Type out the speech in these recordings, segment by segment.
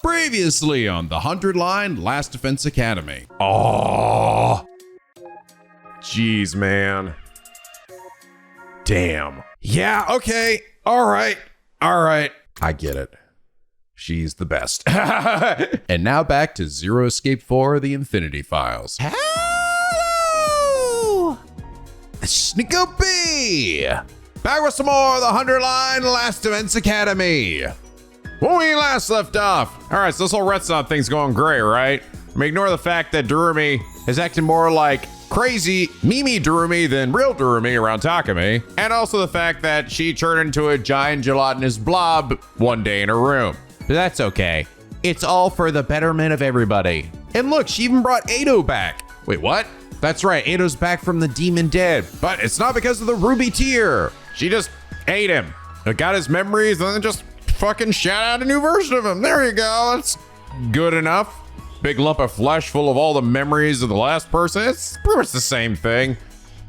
Previously on the 100 Line Last Defense Academy. Oh, jeez, man. Damn. Yeah, okay. All right. I get it. She's the best. And now back to Zero Escape 4, The Infinity Files. Hello! It's NicoB! Back with some more of the 100 Line Last Defense Academy. When we last left off. All right, so this whole Retsunan thing's going great, right? I mean, ignore the fact that Darumi is acting more like crazy Mimi Darumi than real Darumi around Takumi. And also the fact that she turned into a giant gelatinous blob one day in her room. But that's okay. It's all for the betterment of everybody. And look, she even brought Ado back. Wait, what? That's right, Ado's back from the demon dead. But it's not because of the ruby tear. She just ate him. It got his memories and then just fucking shout out a new version of him. There you go. That's good enough. Big lump of flesh full of all the memories of the last person. It's pretty much the same thing.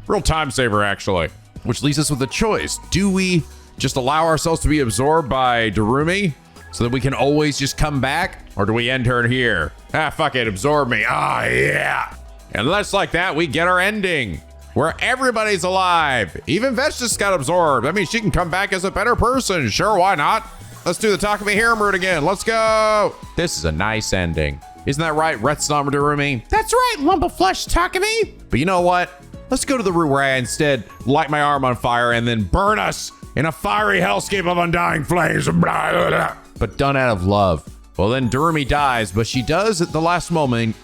Real time saver, actually. Which leaves us with a choice. Do we just allow ourselves to be absorbed by Darumi so that we can always just come back? Or do we end her here? Ah, fuck it. Absorb me. Ah, yeah. And less like that, we get our ending where everybody's alive. Even Vetch just got absorbed. I mean, she can come back as a better person. Sure, why not? Let's do the Takumi harem route again. Let's go. This is a nice ending. Isn't that right, Retsunan Darumi? That's right, lump of flesh, Takumi. But you know what? Let's go to the route where I instead light my arm on fire and then burn us in a fiery hellscape of undying flames. But done out of love. Well, then Darumi dies, but she does at the last moment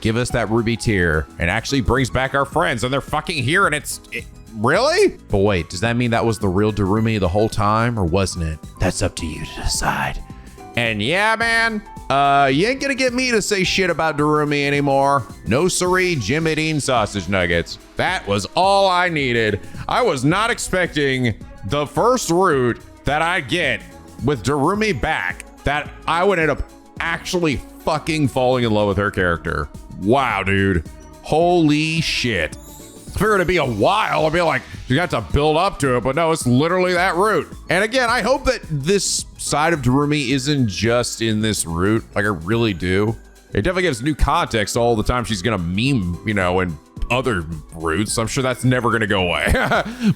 give us that ruby tear and actually brings back our friends, and they're fucking here, and really? But wait, does that mean that was the real Darumi the whole time, or wasn't it? That's up to you to decide. And yeah, man, you ain't gonna get me to say shit about Darumi anymore. No siree, Jim eating sausage nuggets. That was all I needed. I was not expecting the first route that I'd get with Darumi back, that I would end up actually fucking falling in love with her character. Wow, dude. Holy shit. I figured it'd be a while. I'd be like, you got to build up to it, but no, it's literally that route. And again, I hope that this side of Darumi isn't just in this route. Like, I really do. It definitely gives new context all the time she's gonna meme, you know, in other routes. I'm sure that's never gonna go away.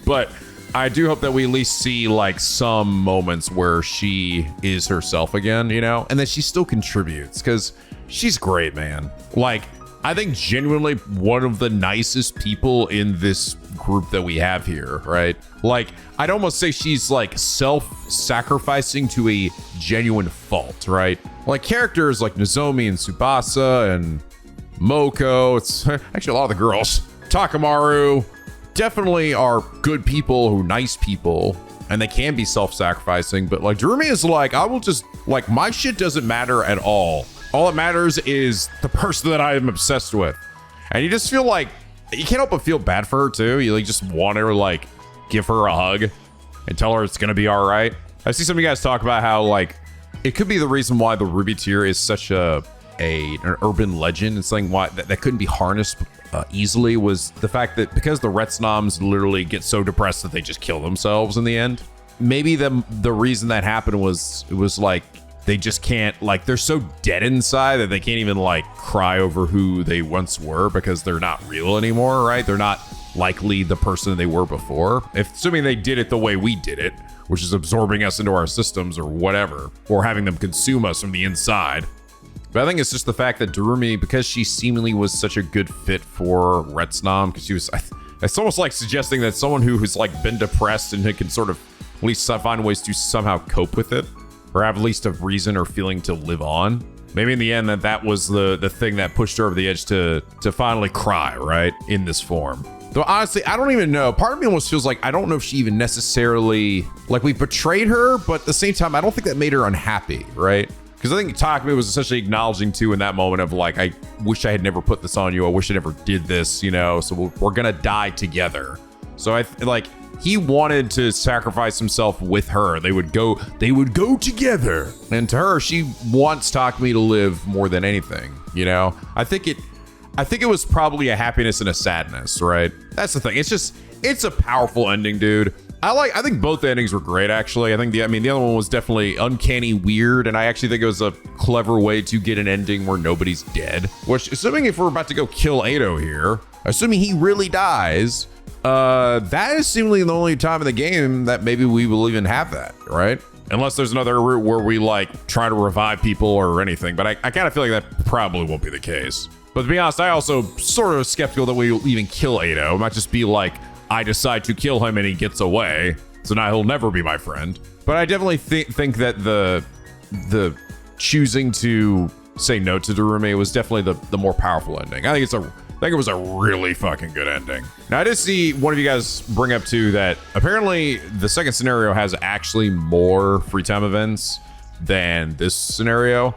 But I do hope that we at least see like some moments where she is herself again, you know, and that she still contributes, because she's great, man. Like, I think genuinely one of the nicest people in this group that we have here, right? Like, I'd almost say she's like self-sacrificing to a genuine fault, right? Like characters like Nozomi and Tsubasa and Moko, it's actually a lot of the girls, Takamaru, definitely are good people who nice people, and they can be self-sacrificing, but like Darumi is like, I will just, like, my shit doesn't matter at all. All that matters is the person that I am obsessed with. And you just feel like, you can't help but feel bad for her too. You like just want to like give her a hug and tell her it's gonna be all right. I see some of you guys talk about how like, it could be the reason why the ruby tear is such an urban legend. It's like why that couldn't be harnessed easily, was the fact that because the Retsunams literally get so depressed that they just kill themselves in the end. Maybe the reason that happened was, it was like they just can't, like, they're so dead inside that they can't even like cry over who they once were because they're not real anymore, right? They're not likely the person they were before. Assuming they did it the way we did it, which is absorbing us into our systems or whatever, or having them consume us from the inside. But I think it's just the fact that Darumi, because she seemingly was such a good fit for Retsunan, because she was, it's almost like suggesting that someone who has like been depressed and who can sort of at least find ways to somehow cope with it, or have at least a reason or feeling to live on. Maybe in the end that was the thing that pushed her over the edge to finally cry, right? In this form. Though honestly, I don't even know. Part of me almost feels like I don't know if she even necessarily, like, we betrayed her, but at the same time, I don't think that made her unhappy, right? Because I think Takumi was essentially acknowledging too in that moment of like, I wish I had never put this on you. I wish I never did this, you know, so we're gonna die together. So like, he wanted to sacrifice himself with her. They would go together. And to her, she wants Takumi to live more than anything, you know? I think it was probably a happiness and a sadness, right? That's the thing. It's a powerful ending, dude. I think both endings were great, actually. I think the other one was definitely uncanny weird, and I actually think it was a clever way to get an ending where nobody's dead. Which, assuming if we're about to go kill Ado here, assuming he really dies, that is seemingly the only time in the game that maybe we will even have that, right? Unless there's another route where we like try to revive people or anything, but I kind of feel like that probably won't be the case. But to be honest, I also sort of skeptical that we'll even kill Ado. It might just be like, I decide to kill him and he gets away, so now he'll never be my friend. But I definitely think that the choosing to say no to Darumi was definitely the more powerful ending. I think it was a really fucking good ending. Now, I did see one of you guys bring up too that apparently the second scenario has actually more free time events than this scenario.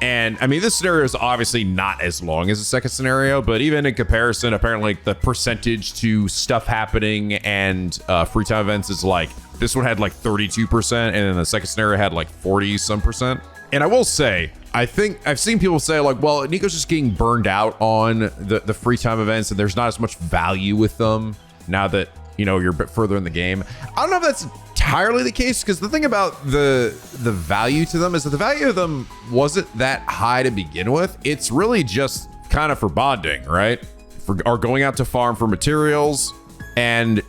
And I mean, this scenario is obviously not as long as the second scenario, but even in comparison, apparently the percentage to stuff happening and free time events is like, this one had like 32%, and then the second scenario had like 40 some percent. And I will say, I think I've seen people say like, well, Nico's just getting burned out on the free time events and there's not as much value with them now that, you know, you're a bit further in the game. I don't know if that's entirely the case, because the thing about the value to them is that the value of them wasn't that high to begin with. It's really just kind of for bonding, right? Or going out to farm for materials, and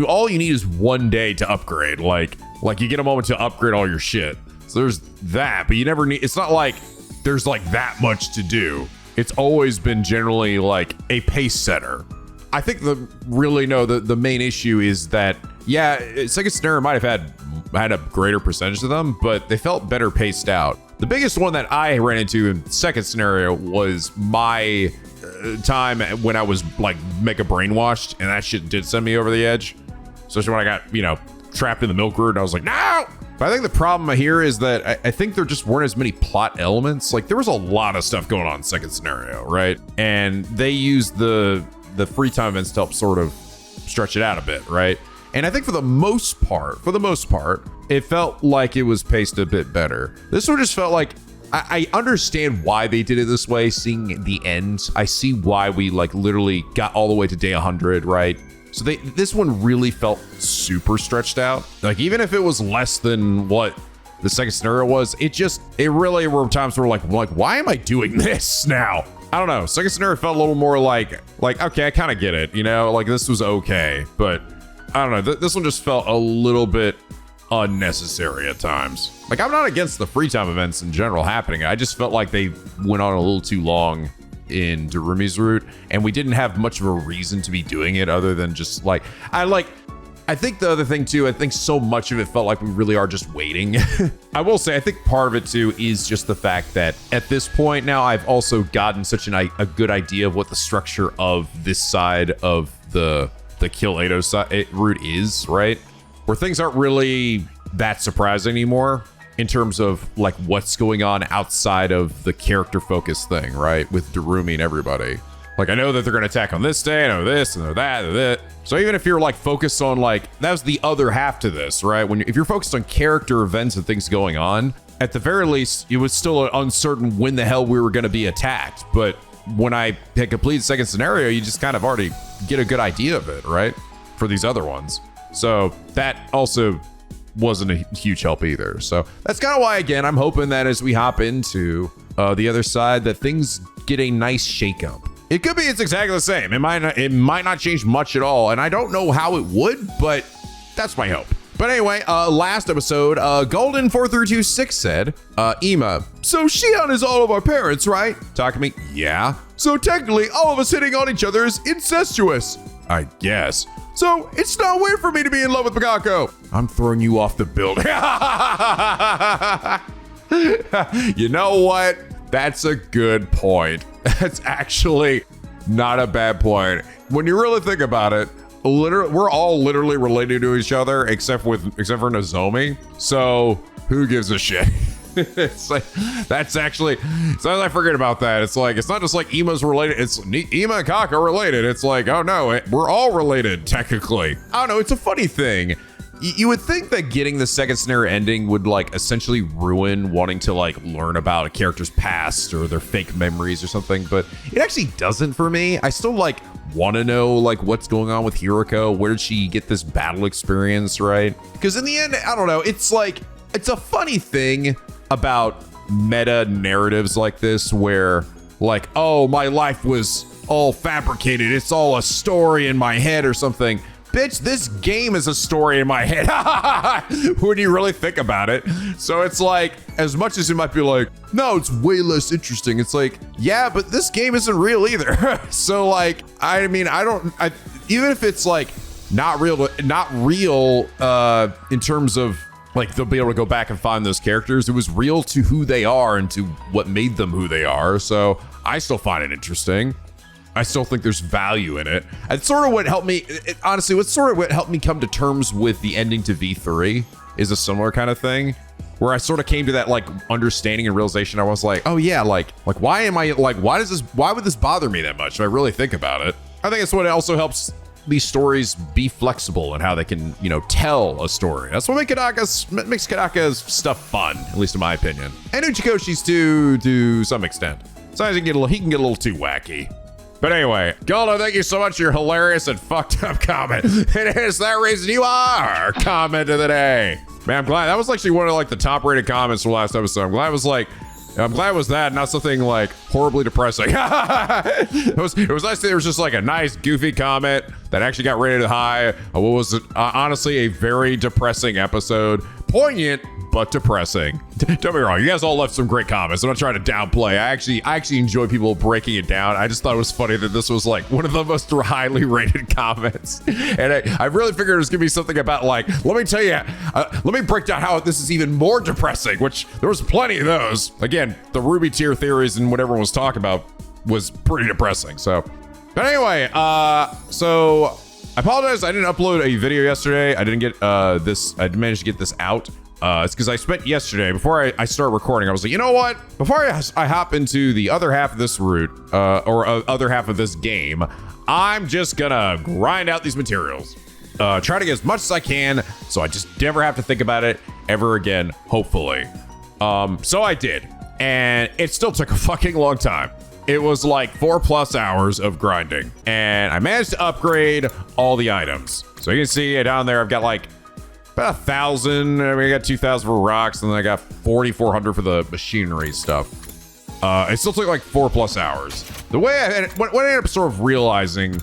all you need is one day to upgrade. Like you get a moment to upgrade all your shit. So there's that, but you never need, it's not like there's like that much to do. It's always been generally like a pace setter. I think the main issue is that, yeah, second scenario might have had a greater percentage of them, but they felt better paced out. The biggest one that I ran into in second scenario was my time when I was like mega brainwashed, and that shit did send me over the edge. Especially when I got, you know, trapped in the milk room, and I was like, no! But I think the problem here is that I think there just weren't as many plot elements. Like, there was a lot of stuff going on in second scenario, right? And they used the free time events to help sort of stretch it out a bit, right? And I think for the most part, it felt like it was paced a bit better. This one just felt like, I understand why they did it this way, seeing the end. I see why we like literally got all the way to day 100, right? So this one really felt super stretched out. Like, even if it was less than what the second scenario was, it really were times where like, why am I doing this now? I don't know. Second scenario felt a little more like, okay, I kind of get it, you know, like this was okay, but I don't know. This one just felt a little bit unnecessary at times. Like, I'm not against the free time events in general happening. I just felt like they went on a little too long in Darumi's route, and we didn't have much of a reason to be doing it other than just like, I think the other thing too, I think so much of it felt like we really are just waiting. I will say, I think part of it too is just the fact that at this point now, I've also gotten such a good idea of what the structure of this side of the kill Ado route is, right? Where things aren't really that surprising anymore in terms of like what's going on outside of the character focused thing, right? With Darumi and everybody. Like, I know that they're going to attack on this day, I know this, and that, and that. So even if you're like focused on like, that was the other half to this, right? If you're focused on character events and things going on, at the very least, it was still uncertain when the hell we were going to be attacked. But when I had completed second scenario, you just kind of already get a good idea of it, right? For these other ones. So that also wasn't a huge help either. So that's kind of why, again, I'm hoping that as we hop into the other side, that things get a nice shakeup. It could be it's exactly the same. It might not change much at all, and I don't know how it would, but that's my hope. But anyway, last episode, Golden4326 said, Ima, so Shion is all of our parents, right? Takumi, yeah. So technically, all of us hitting on each other is incestuous. I guess. So it's not weird for me to be in love with Magako. I'm throwing you off the building. You know what? That's a good point. That's actually not a bad point. When you really think about it, we're all literally related to each other except for Nozomi. So who gives a shit? It's like, that's actually, sometimes I forget about that. It's like, it's not just like Ima's related, it's Ima and Kaka are related. It's like, oh no, we're all related technically. I don't know, it's a funny thing. You would think that getting the second scenario ending would like essentially ruin wanting to like learn about a character's past or their fake memories or something, but it actually doesn't for me. I still like want to know like what's going on with Hiroko. Where did she get this battle experience, right? Because in the end, I don't know. It's like, it's a funny thing about meta narratives like this where like, oh, my life was all fabricated. It's all a story in my head or something. Bitch, this game is a story in my head. When you really think about it. So it's like, as much as it might be like, no, it's way less interesting. It's like, yeah, but this game isn't real either. So like, I mean, even if it's like not real in terms of like, they'll be able to go back and find those characters. It was real to who they are and to what made them who they are. So I still find it interesting. I still think there's value in it. It's sort of what helped me, honestly, what helped me come to terms with the ending to V3 is a similar kind of thing where I sort of came to that like understanding and realization. I was like, oh yeah, like why would this bother me that much if I really think about it? I think it's what also helps these stories be flexible and how they can, you know, tell a story. That's what makes Kadaka's stuff fun, at least in my opinion. And Uchikoshi's too, to some extent. Sometimes he can get a little too wacky. But anyway, Goldo, thank you so much for your hilarious and fucked up comment. It is that reason you are comment of the day. Man, I'm glad that was actually one of like the top rated comments from last episode. I'm glad it was that, not something like horribly depressing. It was nice that there was just like a nice goofy comment that actually got rated high. What was honestly a very depressing episode. Poignant, but depressing. Don't be wrong, you guys all left some great comments. I'm not trying to downplay. I actually enjoy people breaking it down. I just thought it was funny that this was like one of the most highly rated comments. And I really figured it was gonna be something about like, let me tell you, let me break down how this is even more depressing, which there was plenty of those. Again, the Ruby tier theories and what everyone was talking about was pretty depressing. So, but anyway, so I apologize. I didn't upload a video yesterday. I didn't get this. I managed to get this out. It's because I spent yesterday, before I start recording, I was like, you know what? Before I hop into the other half of this route, or other half of this game, I'm just gonna grind out these materials. Try to get as much as I can, so I just never have to think about it ever again, hopefully. So I did, and it still took a fucking long time. It was like 4+ hours of grinding, and I managed to upgrade all the items. So you can see down there, I've got like about 1,000. I mean, I got 2,000 for rocks, and then I got 4,400 for the machinery stuff. It still took like 4+ hours. The way what I ended up sort of realizing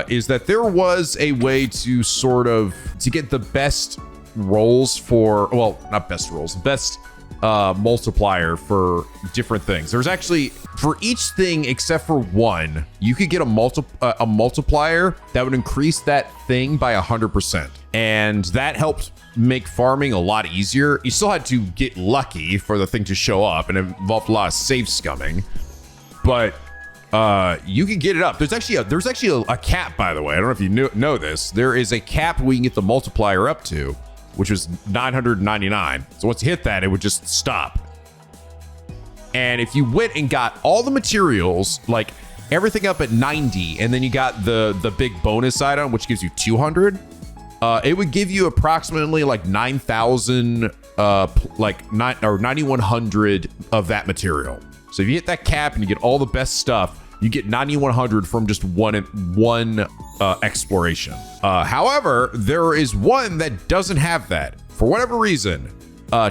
is that there was a way to to get the best rolls for, well, not best rolls, best multiplier for different things. There's actually, for each thing except for one, you could get a multiplier that would increase that thing by 100%, and that helped make farming a lot easier. You still had to get lucky for the thing to show up, and it involved a lot of save scumming, but you can get it up. There's actually a cap, by the way. I don't know if you know this. There is a cap we can get the multiplier up to, which was 999. So once you hit that, it would just stop. And if you went and got all the materials, like everything up at 90, and then you got the big bonus item, which gives you 200, it would give you approximately like 9,000, like 9,100 of that material. So if you hit that cap and you get all the best stuff, you get 9,100 from just one exploration. However, there is one that doesn't have that. For whatever reason,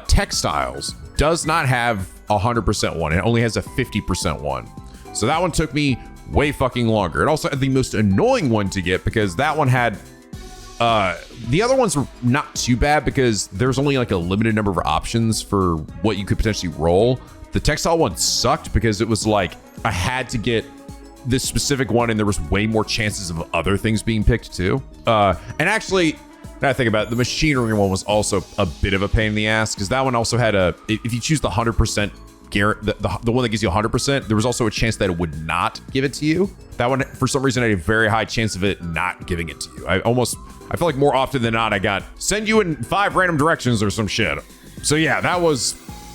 textiles does not have 100% one. It only has a 50% one. So that one took me way fucking longer. It also had the most annoying one to get because that one had, the other ones were not too bad because there's only like a limited number of options for what you could potentially roll. The textile one sucked because it was like, I had to get this specific one and there was way more chances of other things being picked too. And actually, now I think about it, the machinery one was also a bit of a pain in the ass because that one also had if you choose the 100% the one that gives you 100%, there was also a chance that it would not give it to you. That one, for some reason, had a very high chance of it not giving it to you. I feel like more often than not, I got send you in 5 random directions or some shit. So yeah, that was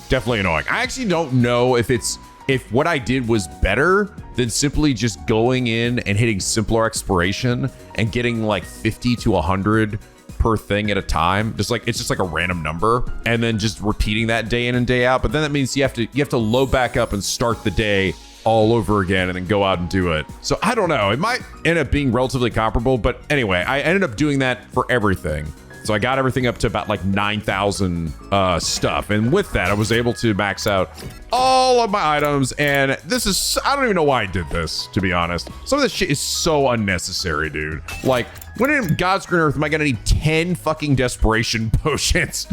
definitely annoying. I actually don't know if what I did was better than simply just going in and hitting simpler exploration and getting like 50 to 100 per thing at a time. It's just like a random number and then just repeating that day in and day out. But then that means you have to load back up and start the day all over again and then go out and do it. So I don't know. It might end up being relatively comparable, but anyway, I ended up doing that for everything. So I got everything up to about like 9,000 stuff. And with that, I was able to max out all of my items. And this is, I don't even know why I did this, to be honest. Some of this shit is so unnecessary, dude. Like, when in God's green earth am I gonna need 10 fucking desperation potions?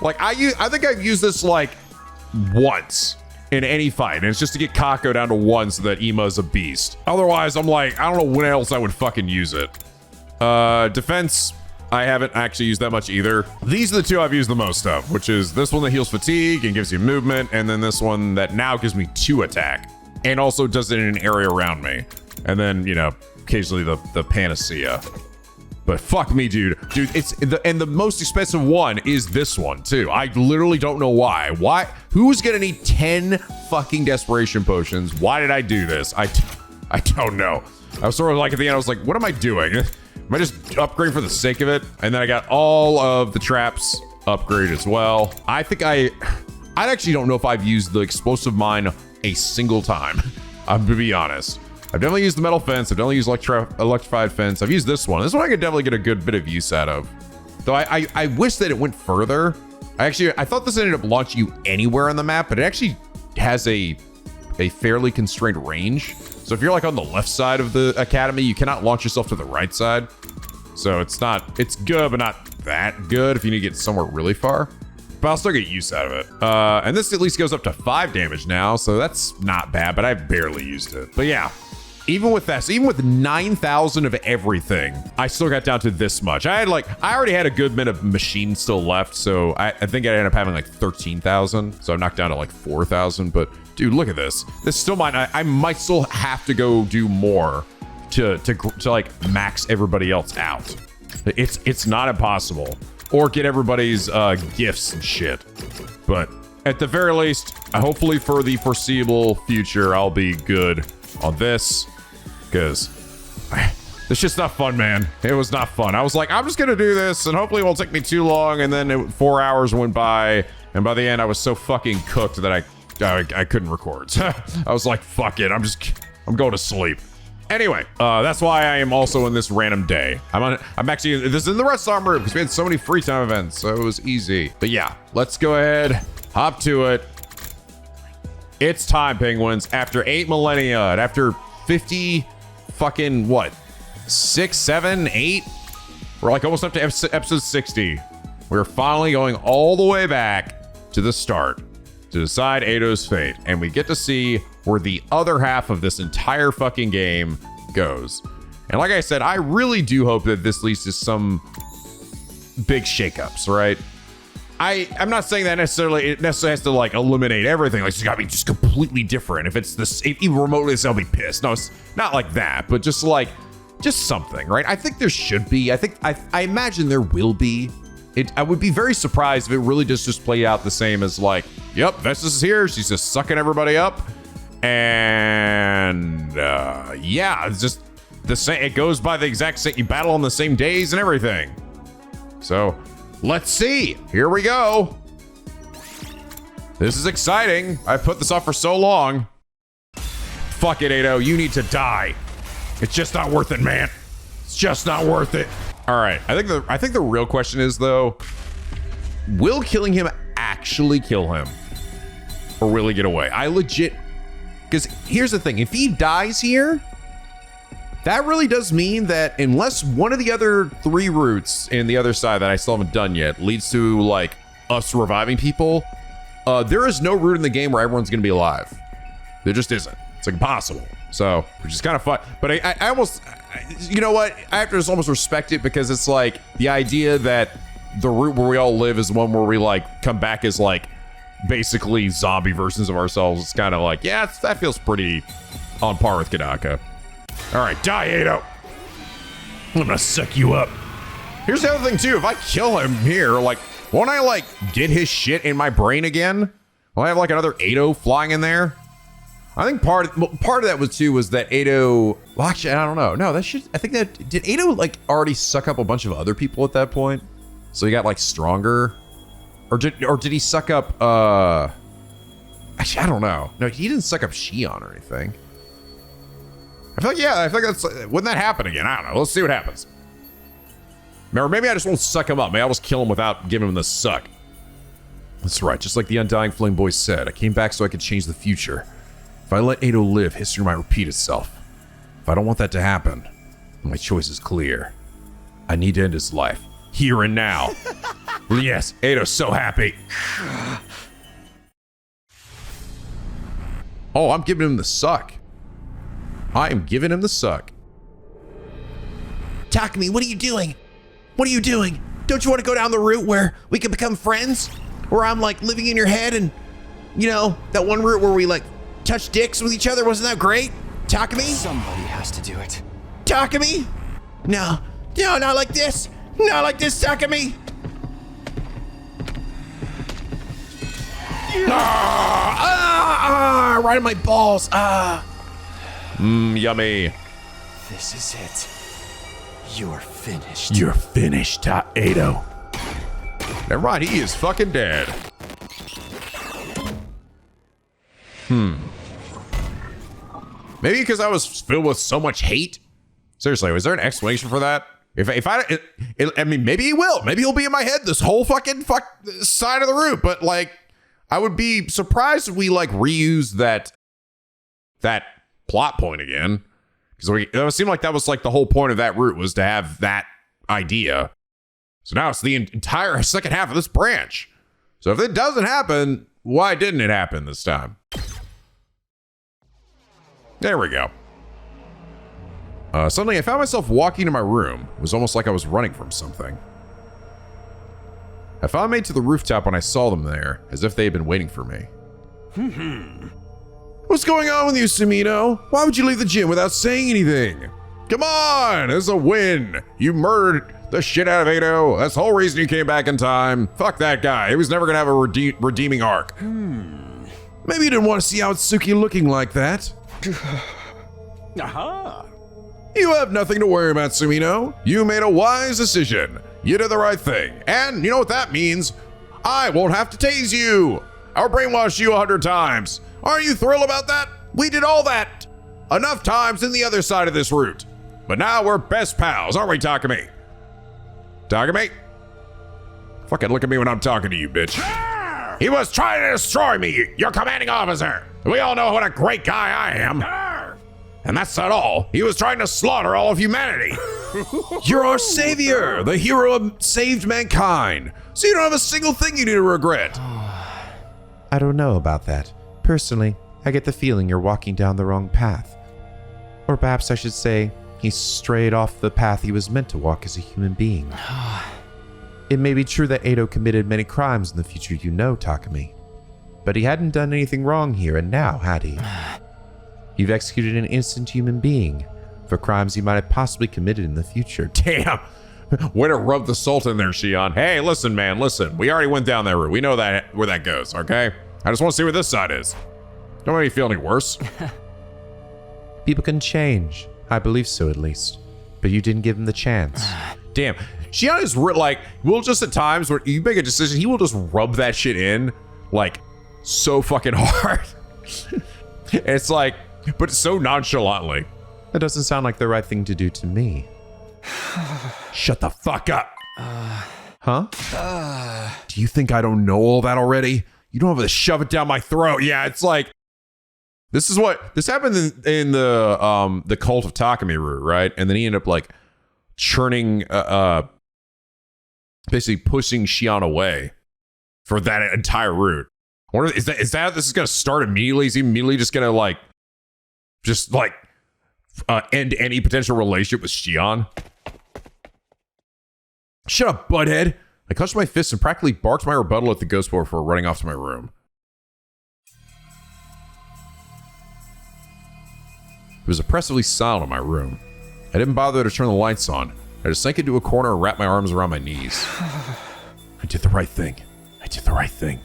Like, I think I've used this like once in any fight, and it's just to get Kako down to 1 so that Ima's a beast. Otherwise, I'm like, I don't know when else I would fucking use it. Defense, I haven't actually used that much either. These are the 2 I've used the most of, which is this one that heals fatigue and gives you movement, and then this one that now gives me 2 attack, and also does it in an area around me. And then, you know, occasionally the panacea. But fuck me, dude. Dude, it's the most expensive one is this one too. I literally don't know why. Why? Who's gonna need 10 fucking desperation potions? Why did I do this? I don't know. I was sort of like at the end, I was like, what am I doing? Am I just upgrading for the sake of it? And then I got all of the traps upgraded as well. I think I actually don't know if I've used the explosive mine a single time. I'm gonna be honest. I've definitely used the metal fence. I've definitely used electrified fence. I've used this one. This one I could definitely get a good bit of use out of. Though I wish that it went further. I thought this ended up launching you anywhere on the map, but it actually has a fairly constrained range. So if you're like on the left side of the academy, you cannot launch yourself to the right side. So it's good, but not that good if you need to get somewhere really far. But I'll still get use out of it. And this at least goes up to 5 damage now, so that's not bad, but I've barely used it. But yeah. Even with that, so even with 9,000 of everything, I still got down to this much. I already had a good bit of machines still left, so I think I ended up having like 13,000. So I'm knocked down to like 4,000. But dude, look at this. This still might, I might still have to go do more to like max everybody else out. It's not impossible, or get everybody's gifts and shit. But at the very least, hopefully for the foreseeable future, I'll be good on this. Because this shit's not fun, man. It was not fun. I was like, I'm just gonna do this and hopefully it won't take me too long, and then 4 hours went by, and by the end I was so fucking cooked that I couldn't record. I was like, fuck it, I'm going to sleep. Anyway, that's why I am also in this random day. I'm actually, this is in the rest armor room because we had so many free time events, so it was easy. But yeah, let's go ahead, hop to it. It's time, penguins. After 8 millennia, and after 50 fucking, what, 6, 7, 8? We're like almost up to episode 60. We're finally going all the way back to the start to decide Eido's fate. And we get to see where the other half of this entire fucking game goes. And like I said, I really do hope that this leads to some big shakeups, right? I'm not saying that necessarily it necessarily has to like eliminate everything. Like it's gotta be just completely different. If it's this, even remotely, I'll be pissed. No, it's not like that, but just something, right? I think there should be. I imagine there will be. I would be very surprised if it really does just play out the same as like, yep, Vestus is here. She's just sucking everybody up, and yeah, it's just the same. It goes by the exact same. You battle on the same days and everything. So. Let's see. Here we go. This is exciting. I've put this off for so long. Fuck it, Eido. You need to die. It's just not worth it, man. It's just not worth it. All right. I think the real question is though, will killing him actually kill him, or will he get away? I legit, because here's the thing: if he dies here, that really does mean that unless one of the other 3 routes in the other side that I still haven't done yet leads to like us reviving people, there is no route in the game where everyone's gonna be alive. There just isn't. It's like impossible. So, which is kind of fun. But I almost, you know what? I have to just almost respect it, because it's like the idea that the route where we all live is the one where we like come back as like basically zombie versions of ourselves. It's kind of like, yeah, that feels pretty on par with Kadaka. All right, die, Eido. I'm gonna suck you up. Here's the other thing too. If I kill him here, like, won't I like get his shit in my brain again? Will I have like another Eido flying in there? I think part of that was that Eido. Well, actually, I don't know. No, that should. I think that did Eido like already suck up a bunch of other people at that point, so he got like stronger, or did he suck up? Actually, I don't know. No, he didn't suck up Shion or anything. I feel like that's, wouldn't that happen again? I don't know. Let's see what happens. Or maybe I just won't suck him up. Maybe I'll just kill him without giving him the suck. That's right. Just like the Undying Flame Boy said, I came back so I could change the future. If I let Edo live, history might repeat itself. If I don't want that to happen, my choice is clear. I need to end his life. Here and now. Yes, Edo's so happy. Oh, I'm giving him the suck. I am giving him the suck. Takumi, what are you doing? What are you doing? Don't you want to go down the route where we can become friends? Where I'm like living in your head and, you know, that one route where we like touch dicks with each other? Wasn't that great? Takumi? Somebody has to do it. Takumi? No, not like this. Not like this, Takumi. Right in my balls. Yummy. This is it. You're finished. You're finished, Edo. Never mind, he is fucking dead. Maybe because I was filled with so much hate? Seriously, was there an explanation for that? I mean, maybe he will. Maybe he'll be in my head this whole fucking side of the route. But like, I would be surprised if we like reuse that plot point again. Because it seemed like that was like the whole point of that route was to have that idea. So now it's the entire second half of this branch. So if it doesn't happen, why didn't it happen this time? There we go. Suddenly I found myself walking to my room. It was almost like I was running from something. I finally made to the rooftop when I saw them there, as if they had been waiting for me. What's going on with you, Sumino? Why would you leave the gym without saying anything? Come on, it's a win. You murdered the shit out of Edo. That's the whole reason you came back in time. Fuck that guy. He was never gonna have a redeeming arc. Maybe you didn't want to see Atsuki looking like that. Aha! You have nothing to worry about, Sumino. You made a wise decision. You did the right thing. And you know what that means? I won't have to tase you or brainwash you 100 times. Aren't you thrilled about that? We did all that enough times in the other side of this route. But now we're best pals, aren't we, Takumi? Takumi? Fucking look at me when I'm talking to you, bitch. He was trying to destroy me, your commanding officer. We all know what a great guy I am. And that's not all. He was trying to slaughter all of humanity. You're our savior, the hero who saved mankind. So you don't have a single thing you need to regret. I don't know about that. Personally, I get the feeling you're walking down the wrong path. Or perhaps I should say, he strayed off the path he was meant to walk as a human being. It may be true that Edo committed many crimes in the future, you know, Takumi. But he hadn't done anything wrong here, and now, had he? You've executed an innocent human being for crimes he might have possibly committed in the future. Damn. Way to rub the salt in there, Shion. Hey, listen, man, listen. We already went down that route. We know that where that goes, okay? I just want to see where this side is. Don't make me feel any worse. People can change. I believe so, at least. But you didn't give him the chance. Damn. Shion is like, will just at times where you make a decision, he will just rub that shit in, like, so fucking hard. It's like, but so nonchalantly. That doesn't sound like the right thing to do to me. Shut the fuck up. Huh? Do you think I don't know all that already? You don't have to shove it down my throat. Yeah, it's like, this happened in the Cult of Takumi route, right? And then he ended up like churning, basically pushing Shion away for that entire route. I wonder, is that this is gonna start immediately? Is he immediately just gonna end any potential relationship with Shion? Shut up, butthead. I clenched my fists and practically barked my rebuttal at the ghost boy before running off to my room. It was oppressively silent in my room. I didn't bother to turn the lights on. I just sank into a corner and wrapped my arms around my knees. I did the right thing. I did the right thing.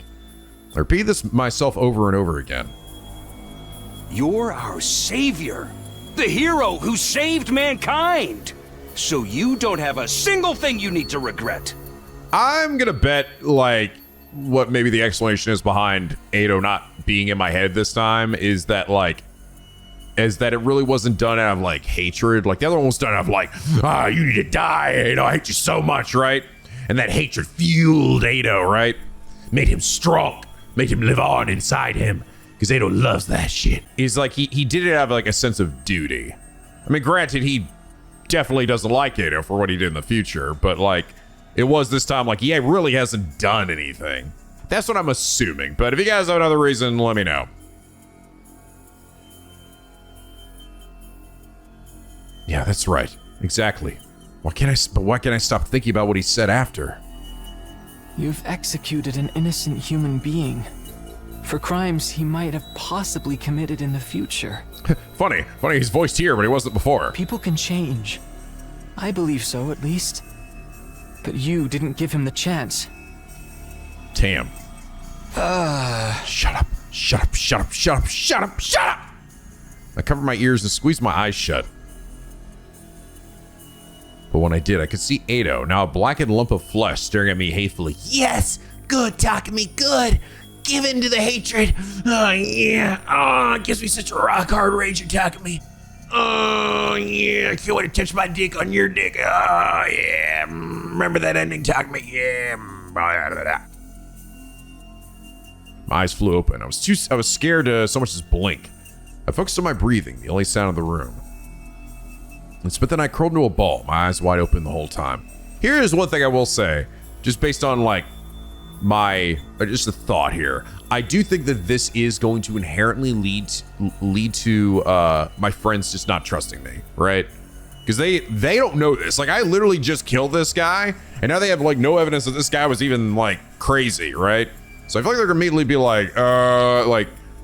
I repeated this myself over and over again. You're our savior, the hero who saved mankind. So you don't have a single thing you need to regret. I'm gonna bet, like, what maybe the explanation is behind Edo not being in my head this time is that it really wasn't done out of like hatred. Like the other one was done out of like, you need to die, Edo, I hate you so much, right? And that hatred fueled Edo, right? Made him strong, made him live on inside him. Because Edo loves that shit. He's like, he did it out of like a sense of duty. I mean, granted, he definitely doesn't like Edo for what he did in the future, but like, it was this time like, he really hasn't done anything. That's what I'm assuming, but if you guys have another reason, let me know. Yeah, that's right. Exactly. Why can't I stop thinking about what he said after? You've executed an innocent human being for crimes he might have possibly committed in the future. Funny, he's voiced here, but he wasn't before. People can change. I believe so, at least. But you didn't give him the chance. Damn. Shut up. I covered my ears and squeezed my eyes shut. But when I did, I could see Edo, now a blackened lump of flesh, staring at me hatefully. Yes, good, Takumi, good. Give in to the hatred. Oh, yeah. Oh, it gives me such a rock hard rage, Takumi. Oh, yeah. I can't wait to touch my dick on your dick. Oh, yeah. Remember that ending, Takumi? Yeah. My eyes flew open. I was scared to so much as blink. I focused on my breathing, the only sound in the room. But then I curled into a ball, my eyes wide open the whole time. Here is one thing I will say, just based on like just a thought here. I do think that this is going to inherently lead to my friends just not trusting me, right? Because they don't know this. Like, I literally just killed this guy, and now they have like no evidence that this guy was even like crazy, right? So I feel like they're gonna immediately be like,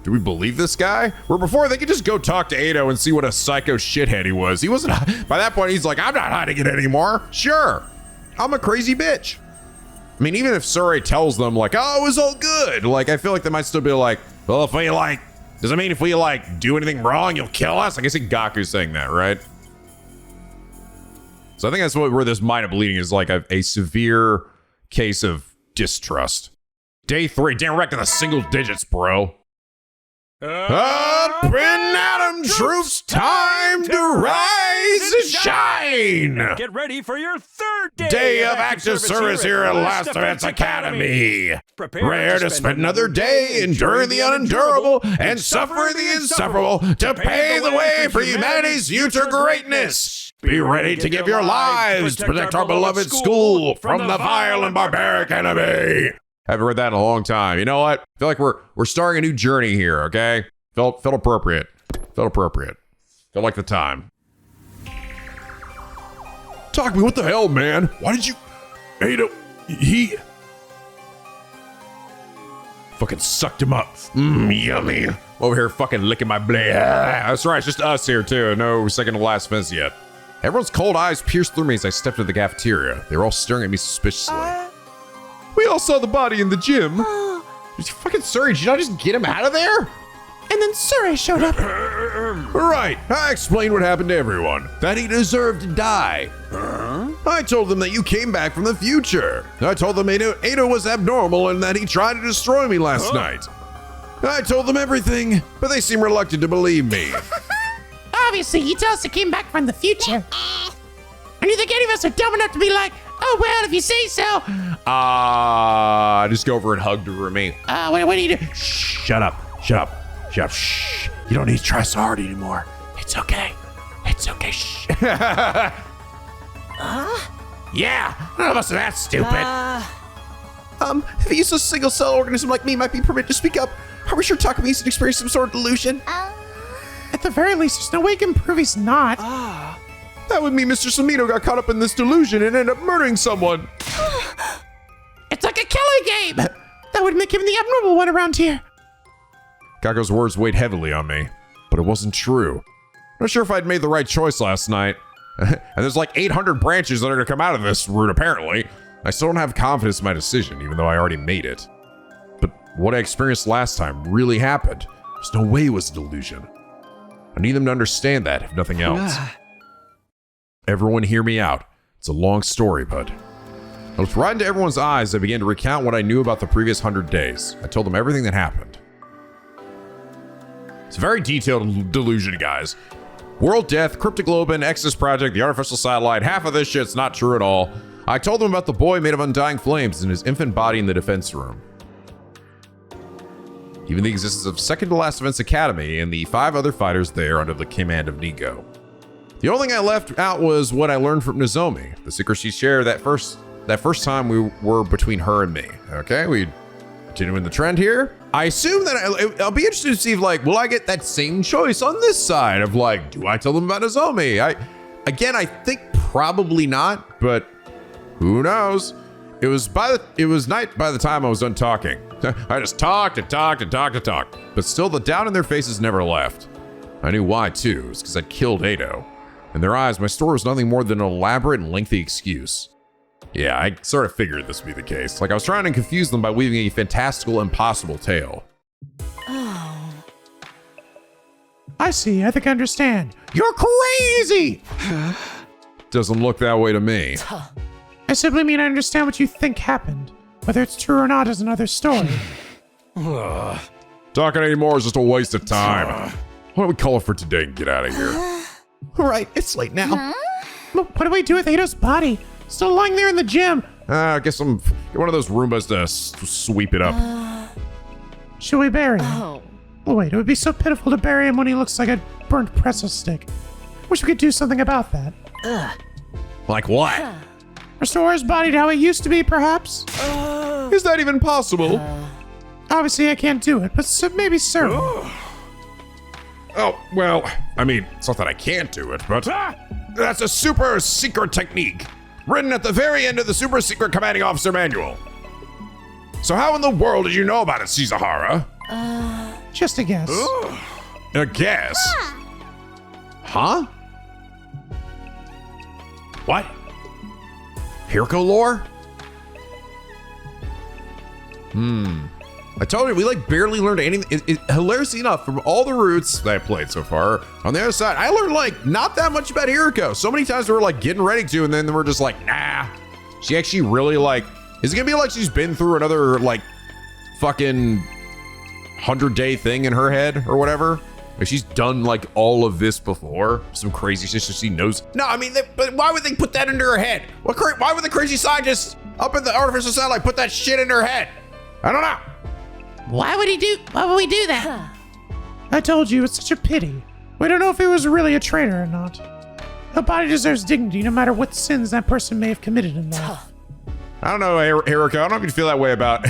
do we believe this guy? Where before they could just go talk to Edo and see what a psycho shithead he was. He wasn't, by that point, he's like, I'm not hiding it anymore. Sure, I'm a crazy bitch. I mean, even if Sirei tells them like, oh, it was all good. Like, I feel like they might still be like, well, if we like, does it mean if we like do anything wrong, you'll kill us? I guess Gaku's saying that, right? So I think that's where this mind of bleeding is like a severe case of distrust. Day 3, damn right to the single digits, bro. Up and Atom troops, time to rise and shine! Get ready for your third Day of active service here at Last Defense Academy. Prepare to spend another day enduring the unendurable and suffering the insufferable to pave the way for humanity's future greatness. Be ready to give your lives to protect our beloved school from the vile and barbaric enemy. Haven't read that in a long time. You know what? I feel like we're starting a new journey here, okay? Felt appropriate. Felt like the time. Takumi, what the hell, man? Why did you... Edo... He... Fucking sucked him up. Yummy. Over here fucking licking my blade. That's right, it's just us here too. No second to last fence yet. Everyone's cold eyes pierced through me as I stepped into the cafeteria. They were all staring at me suspiciously. We all saw the body in the gym. Fucking Sirei, did you not just get him out of there? And then Sirei showed up. Right, I explained what happened to everyone. That he deserved to die. I told them that you came back from the future. I told them Edo was abnormal and that he tried to destroy me last night. I told them everything, but they seem reluctant to believe me. Obviously, he tells us he came back from the future. And you think any of us are dumb enough to be like, oh, well, if you say so. Just go over and hug to me. What do you do? Shut up. Shh. You don't need to try so hard anymore. It's okay. Shh. Yeah, none of us are that stupid. If a useless single-cell organism like me might be permitted to speak up, are we sure Takumi's experienced some sort of delusion? At the very least, there's no way he can prove he's not. That would mean Mr. Sumino got caught up in this delusion and ended up murdering someone. It's like a killing game. That would make him the abnormal one around here. Gaku's words weighed heavily on me, but it wasn't true. I'm not sure if I'd made the right choice last night. And there's like 800 branches that are gonna come out of this route, apparently. I still don't have confidence in my decision, even though I already made it. But what I experienced last time really happened. There's no way it was a delusion. I need them to understand that, if nothing else. Everyone hear me out. It's a long story, but I looked right into everyone's eyes. I began to recount what I knew about the previous 100 days. I told them everything that happened. It's a very detailed delusion, guys. World death, Cryptoglobin, Exodus Project, the artificial satellite. Half of this shit's not true at all. I told them about the boy made of undying flames and his infant body in the defense room. Even the existence of Second to Last Defense Academy and the 5 other fighters there under the command of NicoB. The only thing I left out was what I learned from Nozomi, the secret she shared that first time we were between her and me. Okay, we continuing the trend here. I assume that I'll be interested to see if, like, will I get that same choice on this side of, like, do I tell them about Nozomi? I think probably not, but who knows? It was night by the time I was done talking. I just talked and talked and talked and talked, but still the doubt in their faces never left. I knew why too. It's because I'd killed Ado. In their eyes, my story was nothing more than an elaborate and lengthy excuse. Yeah, I sort of figured this would be the case. Like I was trying to confuse them by weaving a fantastical, impossible tale. Oh. I see. I think I understand. You're crazy! Doesn't look that way to me. I simply mean I understand what you think happened. Whether it's true or not is another story. Talking anymore is just a waste of time. Why don't we call it for today and get out of here? All right, it's late now. What do we do with Ado's body? Still lying there in the gym. I guess get one of those Roombas to sweep it up. Should we bury him? Oh. Oh, wait, it would be so pitiful to bury him when he looks like a burnt pretzel stick. Wish we could do something about that. Like what? Restore his body to how it used to be, perhaps? Is that even possible? Obviously, I can't do it, but maybe serve. Oh, well, I mean, it's not that I can't do it, but that's a super secret technique written at the very end of the super secret commanding officer manual. So how in the world did you know about it, Shizahara? Just a guess. A guess? Huh? What? Hirko lore? I told you, we like barely learned anything. Hilariously enough, from all the routes that I played so far, on the other side, I learned like not that much about Hirko. So many times we were like getting ready to, and then we're just like, nah. She actually really like, is it gonna be like she's been through another like fucking 100-day thing in her head or whatever? Like she's done like all of this before, some crazy shit so she knows. No, I mean, but why would they put that into her head? Why would the crazy scientists up in the artificial satellite put that shit in her head? I don't know. Why would we do that? I told you, it's such a pity. We don't know if he was really a traitor or not. A body deserves dignity no matter what sins that person may have committed in life. I don't know, Hiroko. I don't know if you feel that way about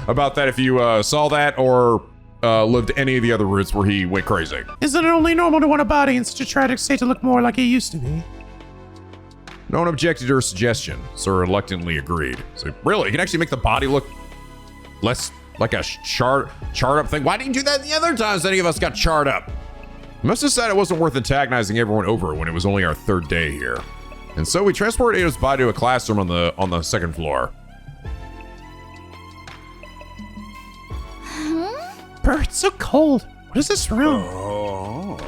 about that if you saw that or lived any of the other routes where he went crazy. Isn't it only normal to want a body in such a tragic state to look more like it used to be? No one objected to her suggestion, so reluctantly agreed. So really, you can actually make the body look less like a charred up thing. Why didn't you do that the other times any of us got charred up? We must have decided it wasn't worth antagonizing everyone over when it was only our 3rd day here. And so we transported Ado's body to a classroom on the 2nd floor. Brr, it's so cold. What is this room?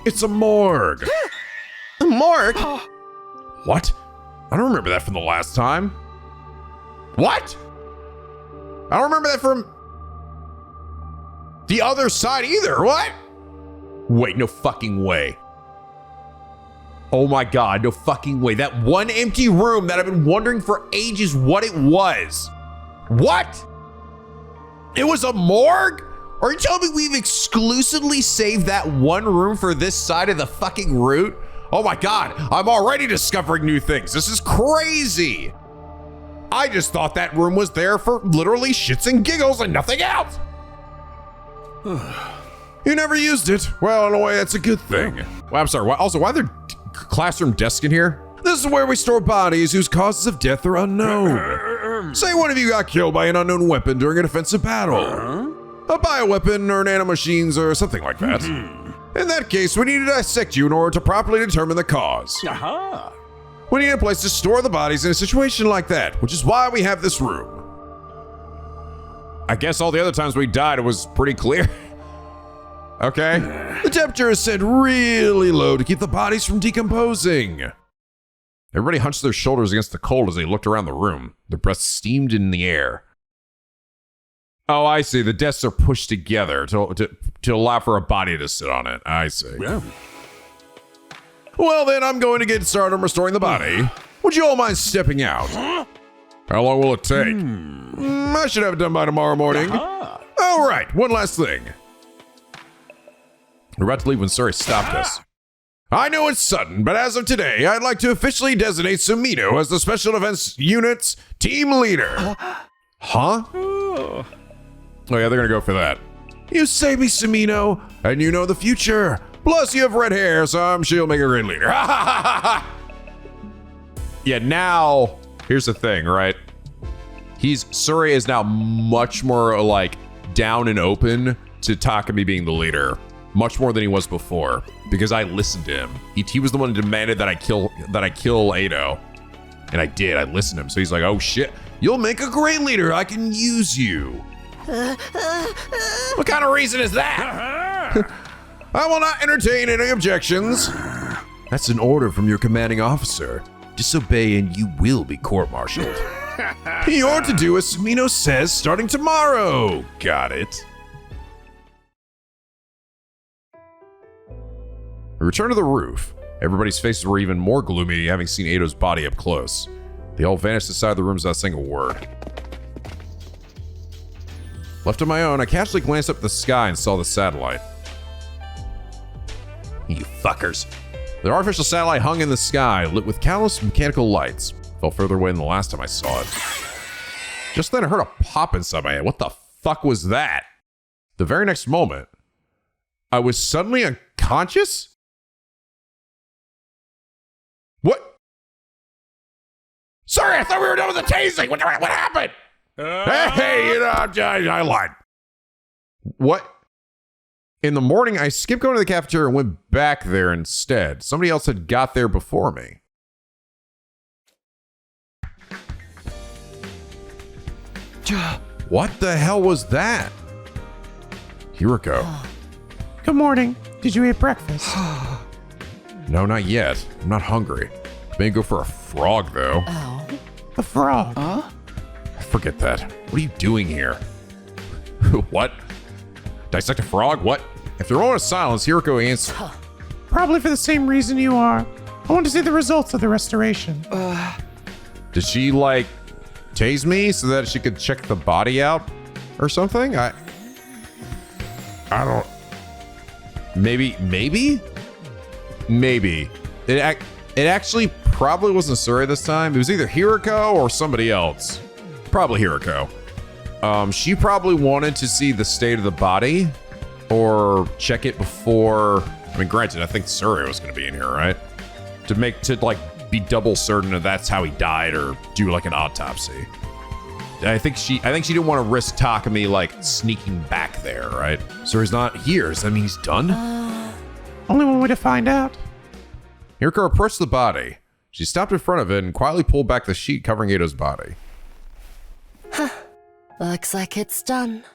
It's a morgue. A morgue? What? I don't remember that from the last time. What? I don't remember that from the other side either. What? Wait, no fucking way. Oh my God, no fucking way. That one empty room that I've been wondering for ages what it was. What? It was a morgue? Are you telling me we've exclusively saved that one room for this side of the fucking route? Oh my God, I'm already discovering new things. This is crazy. I just thought that room was there for literally shits and giggles and nothing else. You never used it. Well, in a way, that's a good thing. Well, I'm sorry. Why are there classroom desks in here? This is where we store bodies whose causes of death are unknown. Say one of you got killed by an unknown weapon during an offensive battle. A bioweapon or nanomachines or something like that. In that case, we need to dissect you in order to properly determine the cause. We need a place to store the bodies in a situation like that, which is why we have this room. I guess all the other times we died, it was pretty clear. Okay. The temperature is set really low to keep the bodies from decomposing. Everybody hunched their shoulders against the cold as they looked around the room. Their breaths steamed in the air. Oh, I see. The desks are pushed together to allow for a body to sit on it. I see. Yeah. Well, then I'm going to get started on restoring the body. Would you all mind stepping out? How long will it take? I should have it done by tomorrow morning. All right, one last thing. We're about to leave when Sirei stopped us. I know it's sudden, but as of today, I'd like to officially designate Sumino as the Special Defense Unit's team leader. Huh? Oh yeah, they're gonna go for that. You saved me, Sumino, and you know the future. Plus, you have red hair, so I'm sure you'll make a great leader. Yeah, now, here's the thing, right? Sirei is now much more, like, down and open to Takumi being the leader. Much more than he was before. Because I listened to him. He was the one who demanded that I kill Ado. And I did, I listened to him. So he's like, oh shit, you'll make a great leader, I can use you. What kind of reason is that? I will not entertain any objections. That's an order from your commanding officer. Disobey and you will be court-martialed. You're to do as Sumino says starting tomorrow. Got it. We returned to the roof. Everybody's faces were even more gloomy having seen Ado's body up close. They all vanished inside the rooms without saying a word. Left on my own, I casually glanced up at the sky and saw the satellite. You fuckers. The artificial satellite hung in the sky, lit with countless mechanical lights. Fell further away than the last time I saw it. Just then I heard a pop inside my head. What the fuck was that? The very next moment, I was suddenly unconscious? What? Sorry, I thought we were done with the tasing. What happened? Hey, I lied. What? In the morning, I skipped going to the cafeteria and went back there instead. Somebody else had got there before me. What the hell was that? Hiroko. Good morning. Did you eat breakfast? No, not yet. I'm not hungry. May go for a frog, though. Oh. A frog. Forget that. What are you doing here? What? Dissect a frog? What? After a moment of silence, Hiroko answered. Probably for the same reason you are. I want to see the results of the restoration. Did she, like, tase me so that she could check the body out or something? I don't... Maybe? It actually probably wasn't Sirei this time. It was either Hiroko or somebody else. Probably Hiroko. She probably wanted to see the state of the body or check it before. I mean, granted, I think Sirei was going to be in here, right? To be double certain that that's how he died or do like an autopsy. I think she didn't want to risk Takumi like sneaking back there, right? Sirei's not here. Does that mean he's done? Only one way to find out. Hiroko approached the body. She stopped in front of it and quietly pulled back the sheet covering Ado's body. Looks like it's done.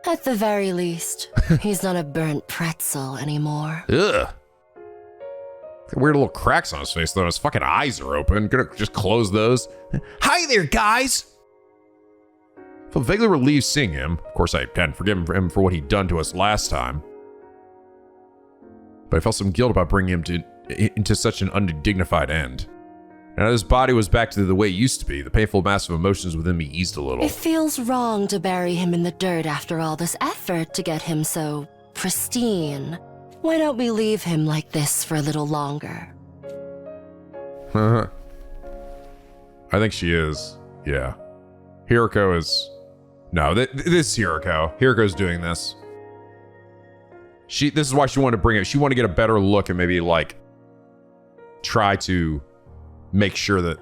At the very least, he's not a burnt pretzel anymore. Ugh. Weird little cracks on his face, though. His fucking eyes are open. Gonna just close those. Hi there, guys! I felt vaguely relieved seeing him. Of course, I hadn't forgiven him for what he'd done to us last time. But I felt some guilt about bringing him into such an undignified end. Now that his body was back to the way it used to be, the painful mass of emotions within me eased a little. It feels wrong to bury him in the dirt after all this effort to get him so pristine. Why don't we leave him like this for a little longer? I think she is. Yeah. Hiroko is... No, this is Hiroko. Hiroko's doing this. This is why she wanted to bring it. She wanted to get a better look and maybe, like, try to make sure that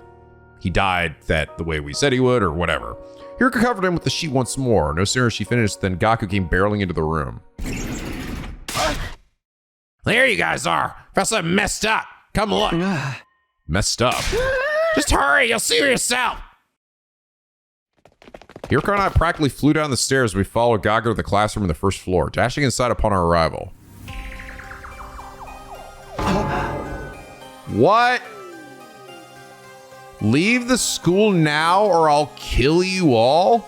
he died the way we said he would or whatever. Hiroko covered him with the sheet once more. No sooner she finished than Gaku came barreling into the room. There you guys are. Felt something messed up. Come look. Messed up. Just hurry. You'll see for yourself. Hiroko and I practically flew down the stairs as we followed Gaku to the classroom on the first floor, dashing inside upon our arrival. What? Leave the school now or I'll kill you all?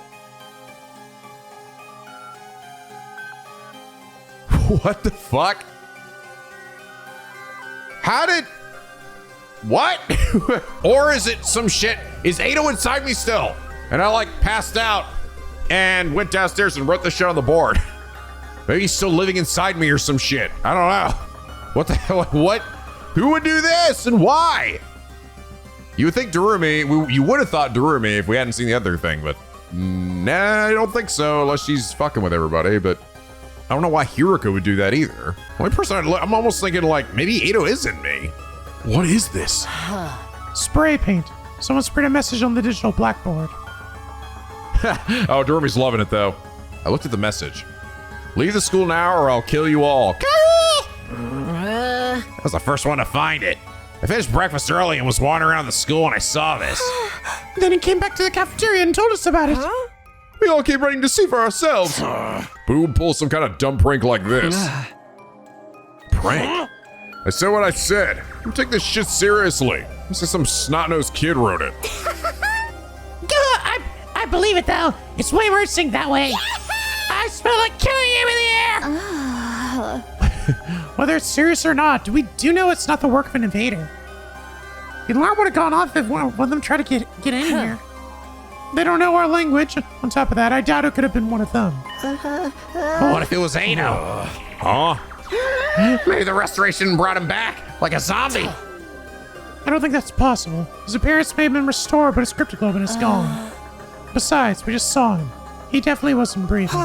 What the fuck? How did... What? Or is it some shit? Is Ado inside me still? And I like passed out and went downstairs and wrote the shit on the board. Maybe he's still living inside me or some shit. I don't know. What the hell? What? Who would do this and why? You would think Darumi, you would have thought Darumi if we hadn't seen the other thing, but nah, I don't think so unless she's fucking with everybody, but I don't know why Hiroko would do that either. The only person I'm almost thinking like, maybe Ado isn't me. What is this? Spray paint. Someone sprayed a message on the digital blackboard. Oh, Darumi's loving it though. I looked at the message. Leave the school now or I'll kill you all. I was the first one to find it. I finished breakfast early and was wandering around the school and I saw this. Then he came back to the cafeteria and told us about it. We all came running to see for ourselves. Who would pull some kind of dumb prank like this? Prank? I said what I said. You take this shit seriously. This is some snot-nosed kid wrote it. I believe it though. It's way worse thing that way. I smell like killing him in the air. Whether it's serious or not, we do know it's not the work of an invader. The alarm would have gone off if one of them tried to get in here. They don't know our language. On top of that, I doubt it could have been one of them. What if it was Ado? Huh? Maybe the restoration brought him back, like a zombie. I don't think that's possible. His appearance may have been restored, but his cryptoglobin is gone. Besides, we just saw him. He definitely wasn't breathing.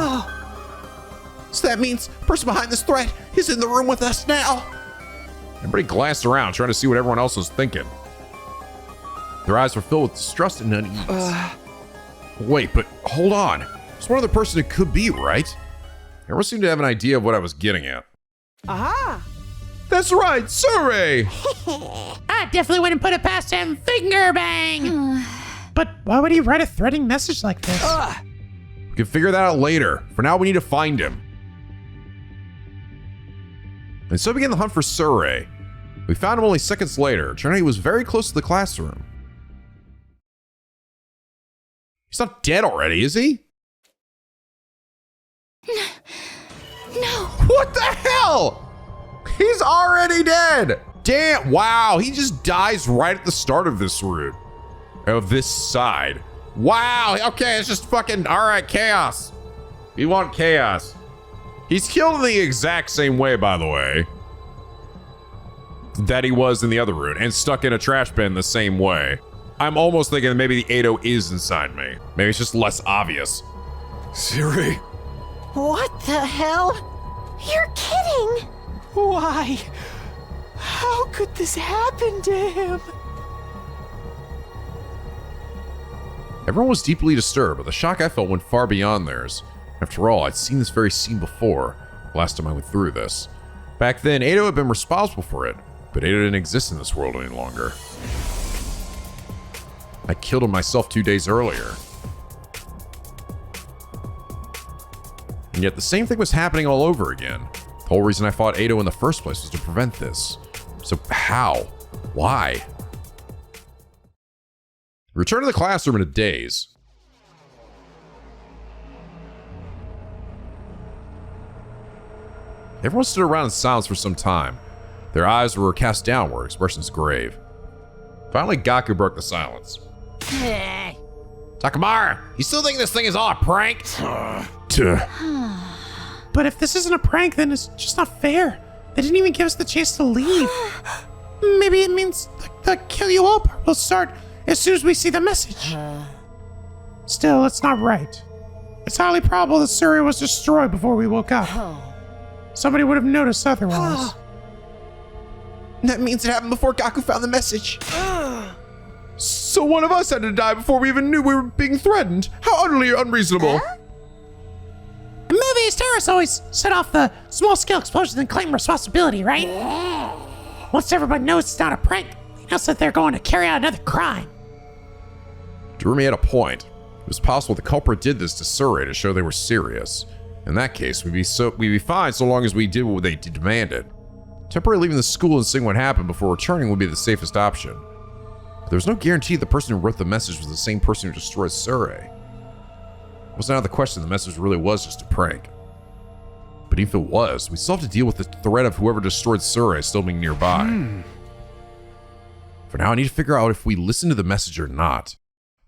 So that means the person behind this threat is in the room with us now. Everybody glanced around, trying to see what everyone else was thinking. Their eyes were filled with distrust and unease. Wait, but hold on. There's one other person it could be, right? Everyone seemed to have an idea of what I was getting at. Aha! That's right, Sirei! I definitely wouldn't put it past him. Finger bang! But why would he write a threatening message like this? We can figure that out later. For now, we need to find him. And so began the hunt for Sirei. We found him only seconds later. Turned out he was very close to the classroom. He's not dead already, is he? No. What the hell? He's already dead. Damn, wow, he just dies right at the start of this route. Of this side. Wow, okay, it's just fucking, all right, chaos. We want chaos. He's killed in the exact same way, by the way, that he was in the other route, and stuck in a trash bin the same way. I'm almost thinking that maybe the Ado is inside me. Maybe it's just less obvious. Sirei. What the hell? You're kidding! Why? How could this happen to him? Everyone was deeply disturbed, but the shock I felt went far beyond theirs. After all, I'd seen this very scene before, last time I went through this. Back then, Ado had been responsible for it, but Ado didn't exist in this world any longer. I killed him myself 2 days earlier. And yet the same thing was happening all over again. The whole reason I fought Ado in the first place was to prevent this. So how? Why? Return to the classroom in a daze. Everyone stood around in silence for some time. Their eyes were cast downward, expressions grave. Finally, Gaku broke the silence. Takamara, you still think this thing is all a prank? But if this isn't a prank, then it's just not fair. They didn't even give us the chance to leave. Maybe it means the kill you all part will start as soon as we see the message. Still, it's not right. It's highly probable that Sirei was destroyed before we woke up. Somebody would have noticed otherwise. That means it happened before Gaku found the message. So one of us had to die before we even knew we were being threatened. How utterly unreasonable. In movies, terrorists always set off the small-scale explosions and claim responsibility, right? Once everybody knows it's not a prank, they know that they're going to carry out another crime. Darumi had a point. It was possible the culprit did this to Sirei to show they were serious. In that case, we'd be fine so long as we did what they demanded. Temporarily leaving the school and seeing what happened before returning would be the safest option. But there's no guarantee the person who wrote the message was the same person who destroyed Sirei. Wasn't out of the question the message really was just a prank. But if it was, we still have to deal with the threat of whoever destroyed Sirei still being nearby. For now, I need to figure out if we listen to the message or not.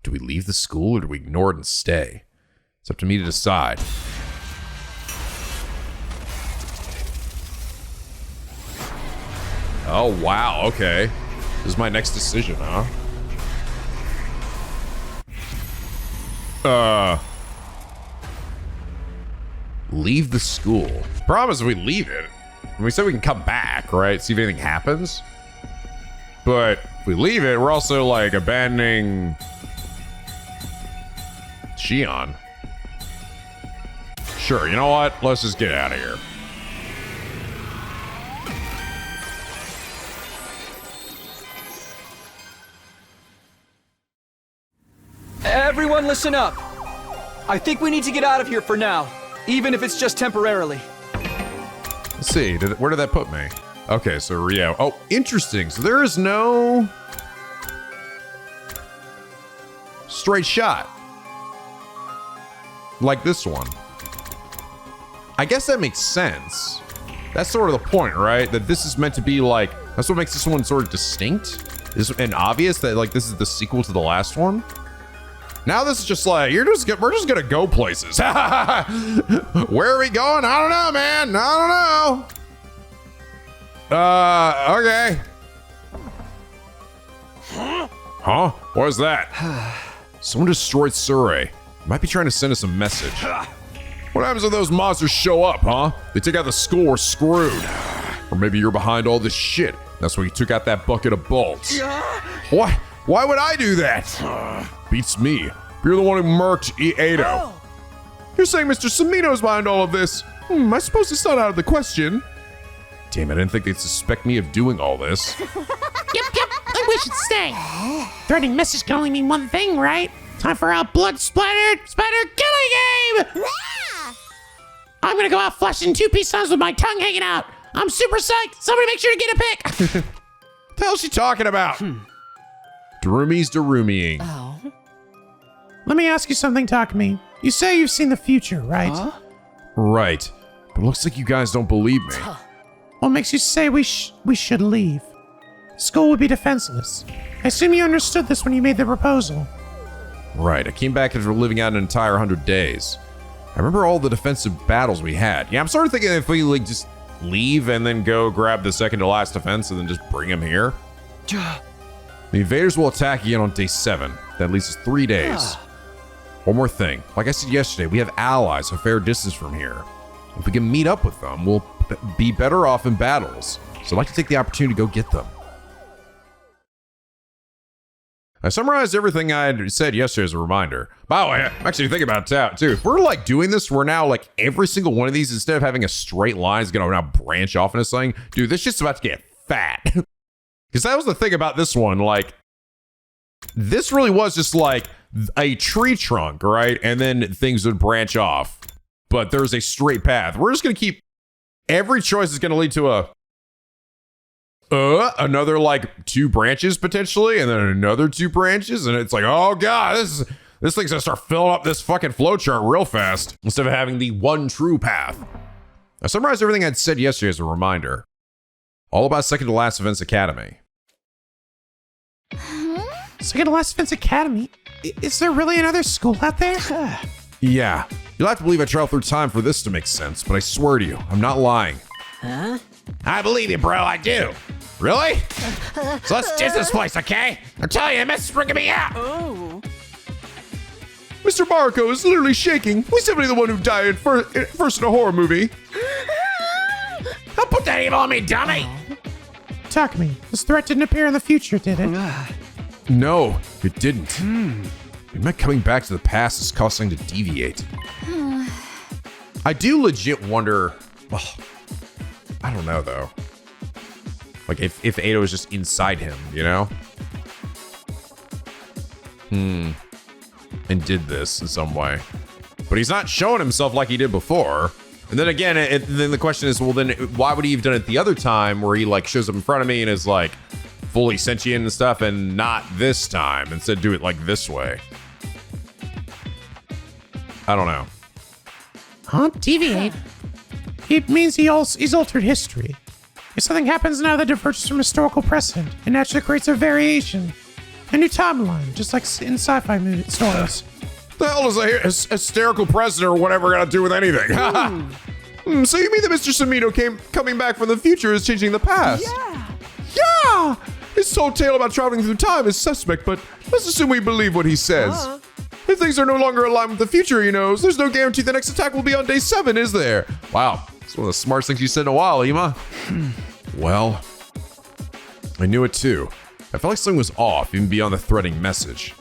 Do we leave the school or do we ignore it and stay? It's up to me to decide. Oh, wow, okay. This is my next decision, huh? Leave the school. Problem is, if we leave it, we said we can come back, right? See if anything happens. But if we leave it, we're also like abandoning Shion. Sure, you know what? Let's just get out of here. Everyone listen up. I think we need to get out of here for now, even if it's just temporarily. Let's see, where did that put me? Okay, so Rio. Oh, interesting. So there is no straight shot like this one. I guess that makes sense. That's sort of the point, right? That this is meant to be like, that's what makes this one sort of distinct and obvious that like this is the sequel to the last one. Now this is just like, we're just gonna go places. Where are we going? I don't know, man. I don't know. Okay. Huh? What is that? Someone destroyed Sirei. Might be trying to send us a message. What happens if those monsters show up, huh? They take out the school, we're screwed. Or maybe you're behind all this shit. That's why you took out that bucket of bolts. What? Why would I do that? Beats me. You're the one who murked Edo. You're saying Mr. Sumino's behind all of this? I suppose it's not out of the question. Damn it, I didn't think they'd suspect me of doing all this. Yep, I think we should stay. Threatening message can only mean one thing, right? Time for our blood-splattered spider killing game! I'm gonna go out flashing 2-piece times with my tongue hanging out. I'm super psyched. Somebody make sure to get a pic. What the hell's she talking about? Darumi's Darumying. Oh. Let me ask you something, Takumi. You say you've seen the future, right? Huh? Right. But it looks like you guys don't believe me. What makes you say we should leave? School would be defenseless. I assume you understood this when you made the proposal. Right, I came back after living out an entire 100 days. I remember all the defensive battles we had. Yeah, I'm sort of thinking if we like just leave and then go grab the second to last defense and then just bring him here. The invaders will attack again on day 7. That leaves us 3 days. One more thing. Like I said yesterday, we have allies a fair distance from here. If we can meet up with them, we'll be better off in battles. So I'd like to take the opportunity to go get them. I summarized everything I had said yesterday as a reminder. By the way, I'm actually thinking about it too. If we're like doing this, we're now like every single one of these, instead of having a straight line, is gonna now branch off into something. Dude, this shit's about to get fat. Because that was the thing about this one. Like, this really was just like a tree trunk, right? And then things would branch off. But there's a straight path. We're just gonna keep, every choice is gonna lead to another like 2 branches potentially, and then another 2 branches, and it's like, oh god, this thing's gonna start filling up this fucking flowchart real fast instead of having the one true path. I summarized everything I'd said yesterday as a reminder. All about Second to Last Events Academy. Second to Last Defense Academy? Is there really another school out there? Yeah, you'll have to believe I traveled through time for this to make sense, but I swear to you, I'm not lying. Huh? I believe you, bro, I do. Really? So let's ditch this place, okay? I'm telling you, the mess is freaking me out. Oh. Mr. Marco is literally shaking. He's definitely the one who died first in a horror movie. Don't put that evil on me, dummy. Takumi, this threat didn't appear in the future, did it? No, it didn't. It meant coming back to the past is causing to deviate. I do legit wonder. Well, I don't know though. Like if Ada was just inside him, you know? And did this in some way. But he's not showing himself like he did before. And then again, then the question is, well, then why would he have done it the other time where he like shows up in front of me and is like, fully sentient and stuff, and not this time. Instead, do it like this way. I don't know. Huh? Deviate? It means he's altered history. If something happens now that diverges from historical precedent, it naturally creates a variation. A new timeline, just like in sci-fi stories. The hell is a hysterical president or whatever got to do with anything? So you mean that Mr. Sumino coming back from the future is changing the past? Yeah! His whole tale about traveling through time is suspect, but let's assume we believe what he says. If things are no longer aligned with the future he knows, there's no guarantee the next attack will be on day 7, is there? Wow, it's one of the smartest things you said in a while, Ima. Well, I knew it too. I felt like something was off, even beyond the threatening message.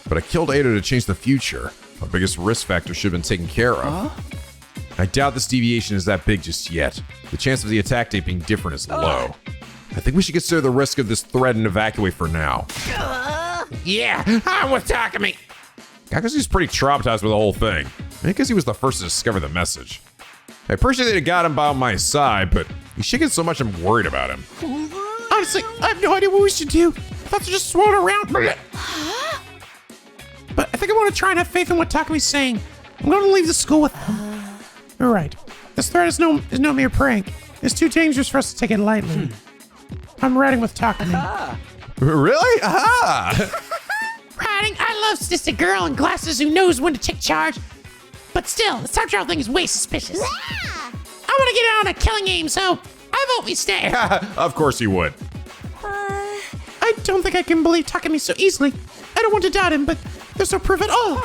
But I killed Ada to change the future. Our biggest risk factor should have been taken care of. I doubt this deviation is that big just yet. The chance of the attack date being different is low. I think we should consider the risk of this threat and evacuate for now. Yeah, I'm with Takumi. Because he's pretty traumatized with the whole thing. Maybe because he was the first to discover the message. I appreciate that he got him by my side, but he's shaking so much I'm worried about him. Honestly, I have no idea what we should do. Thoughts are just swirling around. But I think I want to try and have faith in what Takumi's saying. I'm going to leave the school with them. You're right. This threat is no mere prank. It's too dangerous for us to take it lightly. I'm riding with Takumi. Really? Aha! Riding? I love Sister Girl in glasses who knows when to take charge. But still, this time travel thing is way suspicious. I want to get out on a killing game, so I vote we stay. Of course you would. I don't think I can believe Takumi so easily. I don't want to doubt him, but there's no proof at all.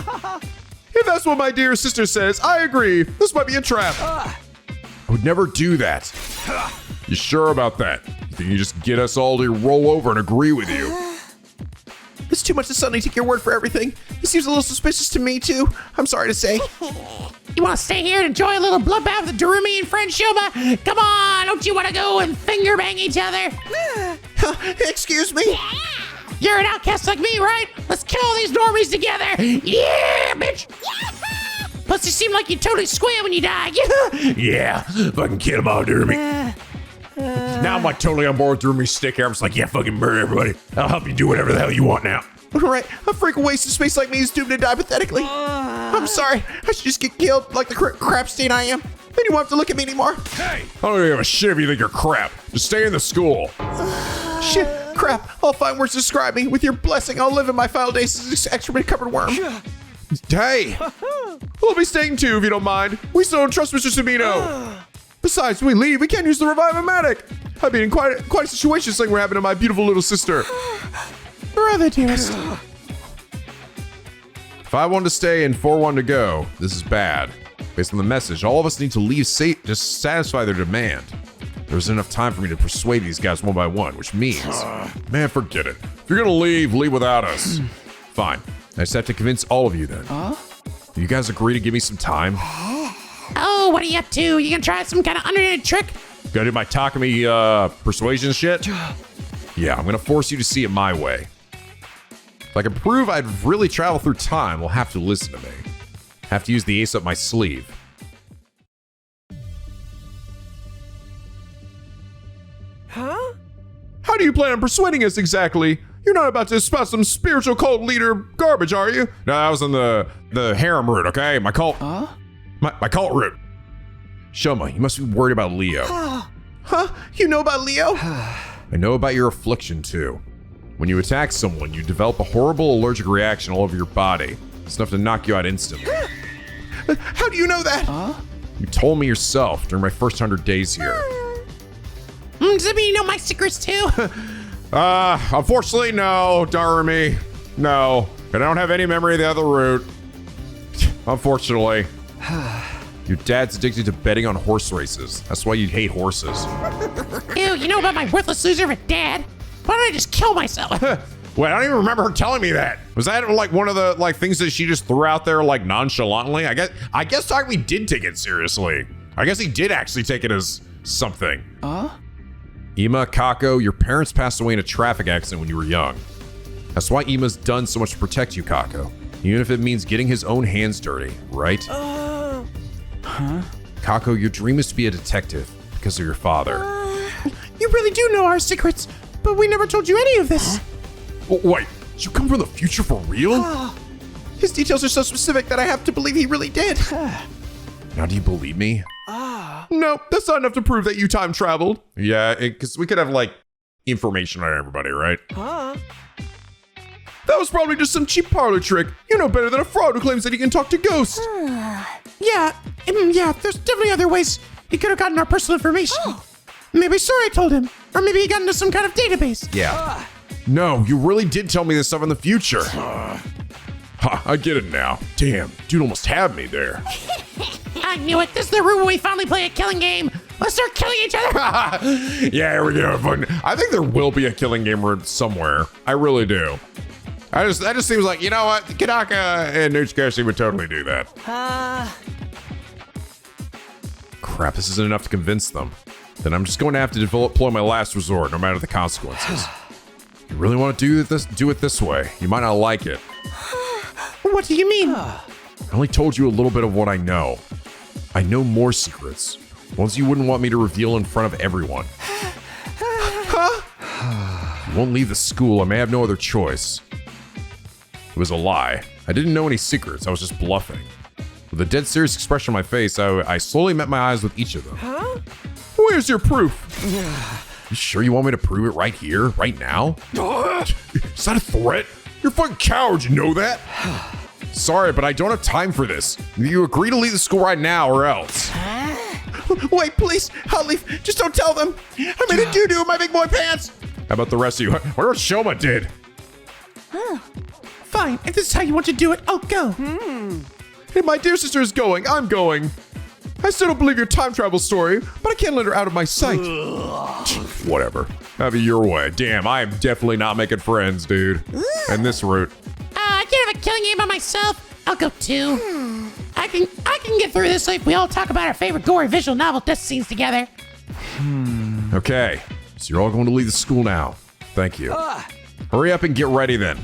If that's what my dear sister says, I agree. This might be a trap. I would never do that. You sure about that? You think you just get us all to roll over and agree with you? It's too much to suddenly take your word for everything. It seems a little suspicious to me, too. I'm sorry to say. You want to stay here and enjoy a little bloodbath with Darumi and friend Shoma? Come on, don't you want to go and finger bang each other? Excuse me? You're an outcast like me, right? Let's kill all these normies together. Yeah, bitch. Plus, you seem like you totally squeal when you die. Yeah, fucking kill them all, Duramy. Now I'm like totally on board with Durumi's stick here. I'm just like, yeah, fucking murder everybody. I'll help you do whatever the hell you want now. All right, a freak waste of space like me is doomed to die pathetically. I'm sorry. I should just get killed like the crap stain I am. Then you won't have to look at me anymore. Hey, I don't give a shit if you think you're crap. Just stay in the school. Shit, crap. I'll find words to describe me. With your blessing, I'll live in my final days as an excrement-covered worm. Hey, we'll be staying too if you don't mind. We still don't trust Mr. Sumino. Besides, when we leave, we can't use the Revive-O-Matic. I've been in quite a situation saying we're having to my beautiful little sister. Brother, dearest. If I wanted to stay and 4-1 to go, this is bad. Based on the message, all of us need to leave safe to satisfy their demand. There wasn't enough time for me to persuade these guys one by one, which means, man, forget it. If you're gonna leave without us. Fine. I just have to convince all of you then. Do you guys agree to give me some time? Oh, what are you up to? You gonna try some kind of underhanded trick? Gonna do my Takumi persuasion shit? Yeah, I'm gonna force you to see it my way. If I can prove I'd really travel through time, we'll have to listen to me. Have to use the ace up my sleeve. Huh? How do you plan on persuading us exactly? You're not about to espouse some spiritual cult leader garbage, are you? No, I was on the harem route, okay? My cult. My cult route. Shoma, you must be worried about Leo. Huh? You know about Leo? I know about your affliction too. When you attack someone, you develop a horrible allergic reaction all over your body. It's enough to knock you out instantly. How do you know that? You told me yourself during my first 100 days here. Does that mean you know my secrets too? Unfortunately, no, Darumi. No. I don't have any memory of the other route. Unfortunately. Your dad's addicted to betting on horse races. That's why you hate horses. Ew, you know about my worthless loser of a dad? Why don't I just kill myself? Wait, I don't even remember her telling me that. Was that like one of the like things that she just threw out there like nonchalantly? I guess Takumi did take it seriously. I guess he did actually take it as something. Ima, Kako, your parents passed away in a traffic accident when you were young. That's why Ima's done so much to protect you, Kako. Even if it means getting his own hands dirty, right? Kako, your dream is to be a detective because of your father. You really do know our secrets. But we never told you any of this. Wait, you come from the future for real? His details are so specific that I have to believe he really did. Now, do you believe me? No, that's not enough to prove that you time traveled. Yeah, because we could have, like, information on everybody, right? That was probably just some cheap parlor trick. You know better than a fraud who claims that he can talk to ghosts. Yeah, there's definitely other ways he could have gotten our personal information. Maybe Sirei told him, or maybe he got into some kind of database. Yeah. No, you really did tell me this stuff in the future. Ha, I get it now. Damn, dude almost had me there. I knew it. This is the room where we finally play a killing game. Let's start killing each other. Yeah, here we go. Fun. I think there will be a killing game room somewhere. I really do. That just seems like, you know what? Kanaka and Nutsukashi would totally do that. Crap, this isn't enough to convince them. Then I'm just going to have to deploy my last resort, no matter the consequences. You really want to do it this way. You might not like it. What do you mean? I only told you a little bit of what I know. I know more secrets. Ones you wouldn't want me to reveal in front of everyone. You won't leave the school. I may have no other choice. It was a lie. I didn't know any secrets. I was just bluffing. With a dead serious expression on my face, I slowly met my eyes with each of them. Where's your proof? You sure you want me to prove it right here, right now? Is that a threat? You're a fucking coward, you know that? Sorry, but I don't have time for this. You agree to leave the school right now or else. Wait, please, I'll leave. Just don't tell them. I made a doo-doo in my big boy pants. How about the rest of you? What about Shoma did? Fine, if this is how you want to do it, I'll go. Hey, my dear sister is going. I'm going. I still don't believe your time travel story, but I can't let her out of my sight. Whatever. Have it your way. Damn, I am definitely not making friends, dude. And this route. I can't have a killing game by myself. I'll go too. I can get through this if we all talk about our favorite gory visual novel death scenes together. Okay, so you're all going to leave the school now. Thank you. Hurry up and get ready then.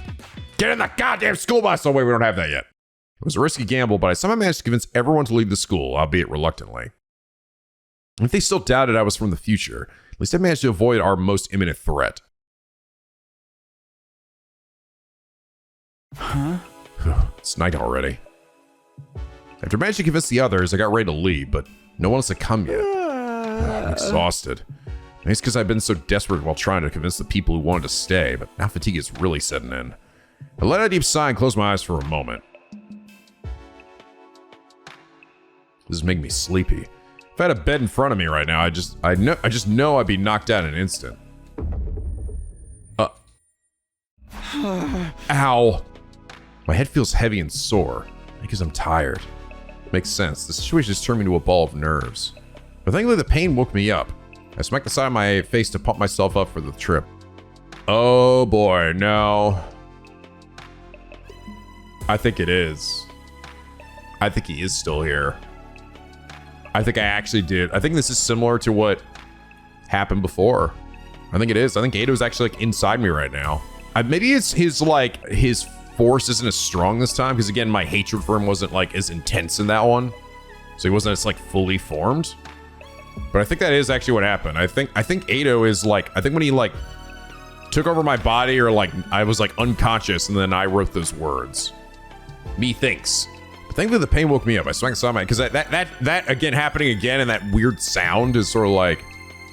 Get in the goddamn school bus. Oh wait, we don't have that yet. It was a risky gamble, but I somehow managed to convince everyone to leave the school, albeit reluctantly. If they still doubted I was from the future, at least I managed to avoid our most imminent threat. It's night already. After managing to convince the others, I got ready to leave, but no one else had come yet. I'm exhausted. Maybe it's because I've been so desperate while trying to convince the people who wanted to stay, but now fatigue is really setting in. I let out a deep sigh and closed my eyes for a moment. This is making me sleepy. If I had a bed in front of me right now, I just know I'd be knocked out in an instant. Ow. My head feels heavy and sore, because I'm tired. Makes sense. The situation just turned me into a ball of nerves. But thankfully the pain woke me up. I smacked the side of my face to pump myself up for the trip. Oh boy, no. I think it is. I think he is still here. I think I actually did. I think this is similar to what happened before. I think it is. I think Ato's actually like inside me right now. Maybe it's his force isn't as strong this time because again, my hatred for him wasn't like as intense in that one. So he wasn't as like fully formed. But I think that is actually what happened. I think Ato is like, I think when he like took over my body or like I was like unconscious and then I wrote those words. Methinks. But thankfully the pain woke me up. I smacked the side of my, because that again happening again and that weird sound is sort of like,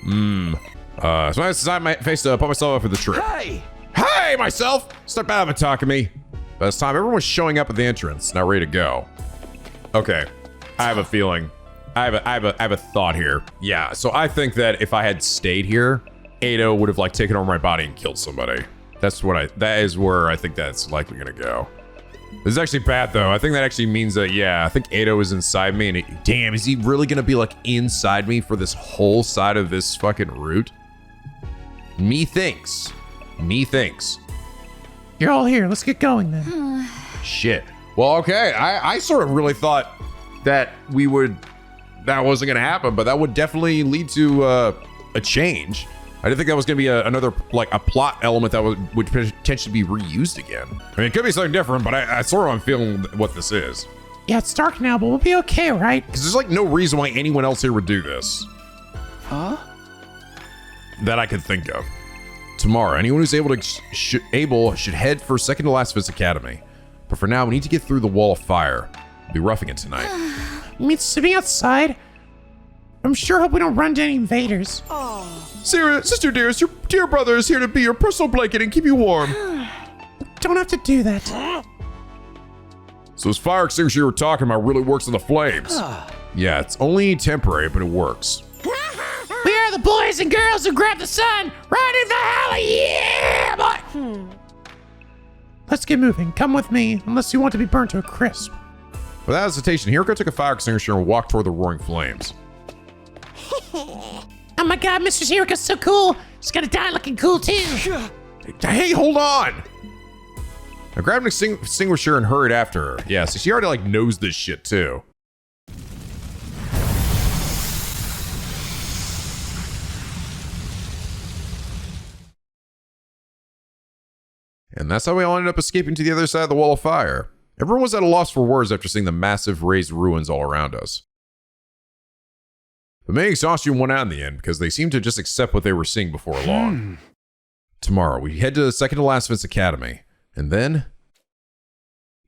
so I decided my face to put myself up for the trip. Hey, myself! Step out of it, Takumi. By this time, everyone was showing up at the entrance, now ready to go. Okay, I have a feeling. I have a thought here. Yeah, so I think that if I had stayed here, Ato would have like taken over my body and killed somebody. That is where I think that's likely gonna go. This is actually bad though. I think that actually means that, yeah, I think Ato is inside me and damn, is he really gonna be like inside me for this whole side of this fucking route? Methinks. You're all here. Let's get going then. Shit. Well, okay. I sort of really thought that that wasn't going to happen, but that would definitely lead to a change. I didn't think that was going to be another, like, a plot element that would potentially be reused again. I mean, it could be something different, but I sort of am feeling what this is. Yeah, it's dark now, but we'll be okay, right? Because there's, like, no reason why anyone else here would do this. Huh? That I could think of. Tomorrow, anyone who's able should head for second to last Vince Academy. But for now, we need to get through the wall of fire. We'll be roughing it tonight. You mean sleeping outside? I'm sure hope we don't run into any invaders. Sirei, sister dearest, your dear brother is here to be your personal blanket and keep you warm. Don't have to do that. So this fire extinguisher you were talking about really works on the flames. Yeah, it's only temporary, but it works. We are the boys and girls who grab the sun right in the alley. Yeah, boy. Let's get moving. Come with me, unless you want to be burnt to a crisp. Without hesitation, Hiroko took a fire extinguisher and walked toward the roaring flames. Oh my god, Mr. Hiriko's so cool. She's gonna die looking cool too. Hey, hold on! I grabbed an extinguisher and hurried after her. Yeah, so she already like knows this shit too. And that's how we all ended up escaping to the other side of the wall of fire. Everyone was at a loss for words after seeing the massive raised ruins all around us. But maybe exhaustion won out in the end because they seemed to just accept what they were seeing before long. Tomorrow, we head to the second to last Vince Academy. And then...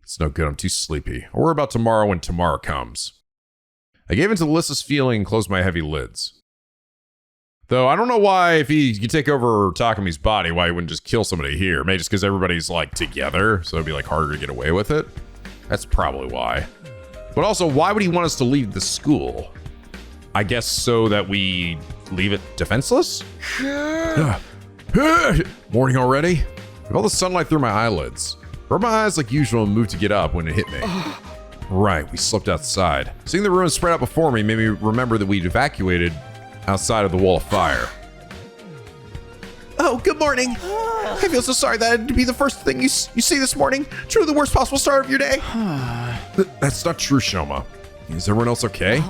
It's no good, I'm too sleepy. Or about tomorrow when tomorrow comes. I gave in to the listless feeling and closed my heavy lids. Though I don't know why, if he could take over Takumi's body, why he wouldn't just kill somebody here. Maybe just because everybody's like together, so it'd be like harder to get away with it. That's probably why. But also, why would he want us to leave the school? I guess so that we leave it defenseless? Morning already? I have all the sunlight through my eyelids. Rubbed my eyes like usual and moved to get up when it hit me. Right, we slept outside. Seeing the ruins spread out before me made me remember that we'd evacuated outside of the wall of fire. Oh, good morning. I feel so sorry that had to be the first thing you see this morning. Truly the worst possible start of your day. That's not true, Shoma. Is everyone else okay?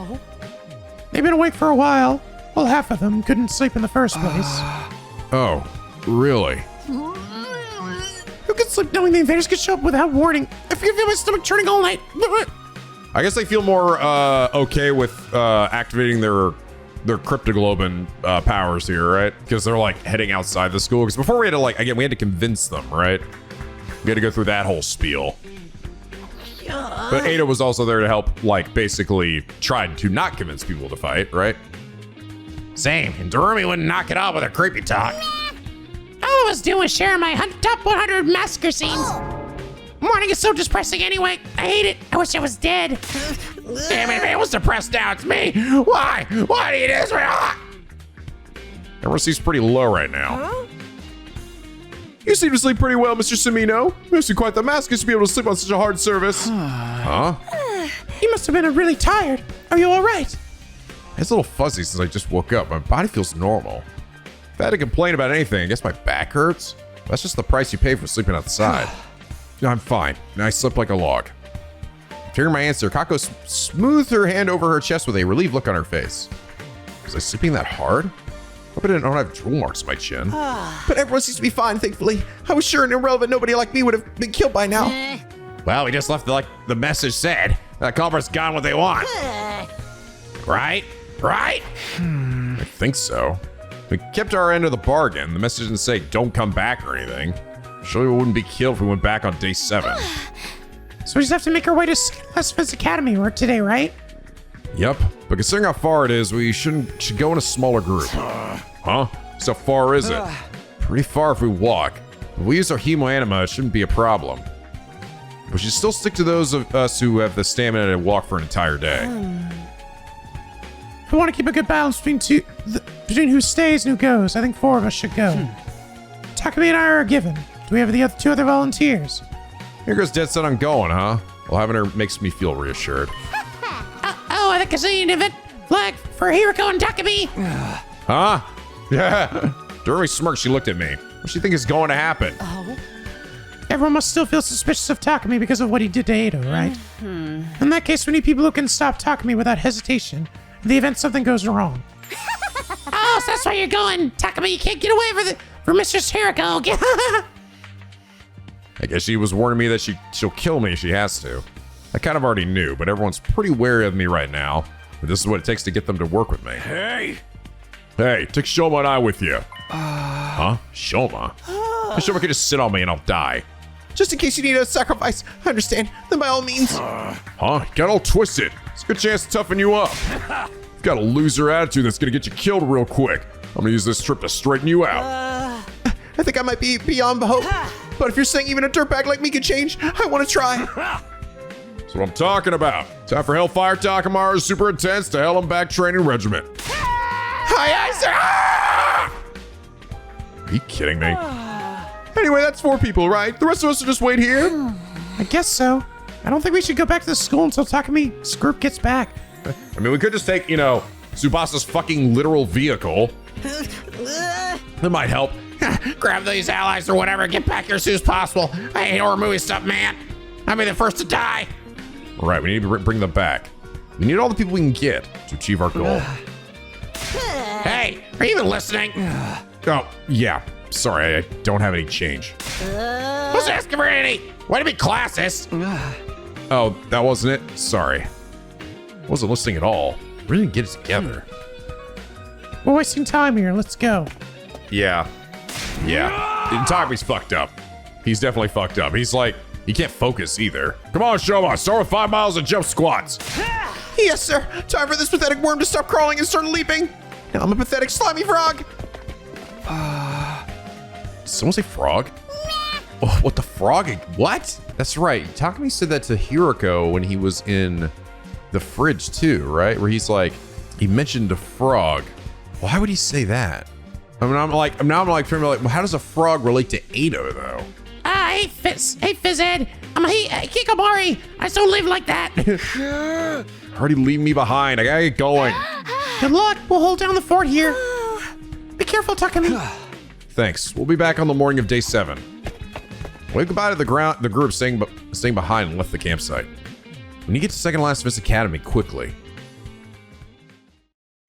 They've been awake for a while. Well, half of them couldn't sleep in the first place. Oh, really? Who could sleep knowing the invaders could show up without warning? I feel my stomach churning all night. I guess they feel more okay with activating their cryptoglobin powers here, right? Because they're like heading outside the school. Because before we had to like, again, we had to convince them, right? We had to go through that whole spiel. But Ada was also there to help, like, basically try to not convince people to fight, right? Same, and Dorumi wouldn't knock it off with her creepy talk. All I was doing was sharing my top 100 massacre scenes. Morning is so depressing anyway. I hate it. I wish I was dead. Damn it, it was depressed now. It's me. Why? Why do you do this? Everyone seems pretty low right now. You seem to sleep pretty well, Mr. Sumino. You must be quite the masochist to be able to sleep on such a hard service. Huh? You must have been really tired. Are you all right? It's a little fuzzy since I just woke up. My body feels normal. If I had to complain about anything, I guess my back hurts. That's just the price you pay for sleeping outside. I'm fine. I slept like a log. Hearing my answer, Kako smoothed her hand over her chest with a relieved look on her face. Was I sleeping that hard? Hope I didn't have drool marks on my chin. But everyone seems to be fine, thankfully. I was sure an irrelevant nobody like me would have been killed by now. Well, we just left like the message said. That culprit's gotten what they want. Right? Right? I think so. We kept our end of the bargain. The message didn't say don't come back or anything. Surely we wouldn't be killed if we went back on day 7. So we just have to make our way to Westford's Academy today, right? Yep, but considering how far it is, we should go in a smaller group. Huh? So far is it? Pretty far if we walk. If we use our Hemoanima, it shouldn't be a problem. But we should still stick to those of us who have the stamina to walk for an entire day. If we want to keep a good balance between who stays and who goes, I think 4 of us should go. Takumi and I are given. Do we have the 2 other volunteers? Here goes dead set on going, huh? Well, having her makes me feel reassured. I think I see an event flag for Hiroko and Takumi. Huh? Yeah. During my smirk, she looked at me. What does she think is going to happen? Everyone must still feel suspicious of Takumi because of what he did to Ada, right? In that case, we need people who can stop Takumi without hesitation in the event something goes wrong. Oh, so that's why you're going. Takumi, you can't get away for Mistress Hiroko. I guess she was warning me that she'll kill me if she has to. I kind of already knew, but everyone's pretty wary of me right now. But this is what it takes to get them to work with me. Hey, take Shoma and I with you. Huh? Shoma? Shoma could just sit on me and I'll die. Just in case you need a sacrifice, I understand. Then by all means. Huh? Got all twisted. It's a good chance to toughen you up. You've got a loser attitude that's gonna get you killed real quick. I'm gonna use this trip to straighten you out. I think I might be beyond hope. But if you're saying even a dirtbag like me could change, I want to try. That's what I'm talking about. Time for Hellfire Takamaru's super intense to hell and back training regiment. Aye, sir. Are you kidding me? Anyway, that's 4 people, right? The rest of us will just wait here. I guess so. I don't think we should go back to the school until Takumi's group gets back. I mean, we could just take, Tsubasa's fucking literal vehicle. That might help. Grab these allies or whatever. Get back here as soon as possible. I hate horror movie stuff, man. I'll be the first to die. All right, we need to bring them back. We need all the people we can get to achieve our goal. Hey, are you even listening? Oh, yeah. Sorry, I don't have any change. Who's asking for any? Way to be classist. Oh, that wasn't it? Sorry. I wasn't listening at all. We didn't get it together. We're wasting time here. Let's go. Yeah. Takumi's fucked up. He's definitely fucked up. He's like, he can't focus either. Come on, Shoma. Start with 5 miles of jump squats. Yes, sir. Time for this pathetic worm to stop crawling and start leaping. Now I'm a pathetic slimy frog. Did someone say frog? Oh, what the frog? What? That's right. Takumi said that to Hiroko when he was in the fridge too, right? Where he's like, he mentioned a frog. Why would he say that? I mean, I'm like, well, how does a frog relate to Ada though? Hey, Fizzhead. I'm a Hikikomori. I just don't live like that. Already leave me behind. I gotta get going. Good luck. We'll hold down the fort here. Be careful, Takumi. Thanks. We'll be back on the morning of day 7. Wave goodbye to the group staying behind and left the campsite. We need to get to Second Last of Us Academy quickly.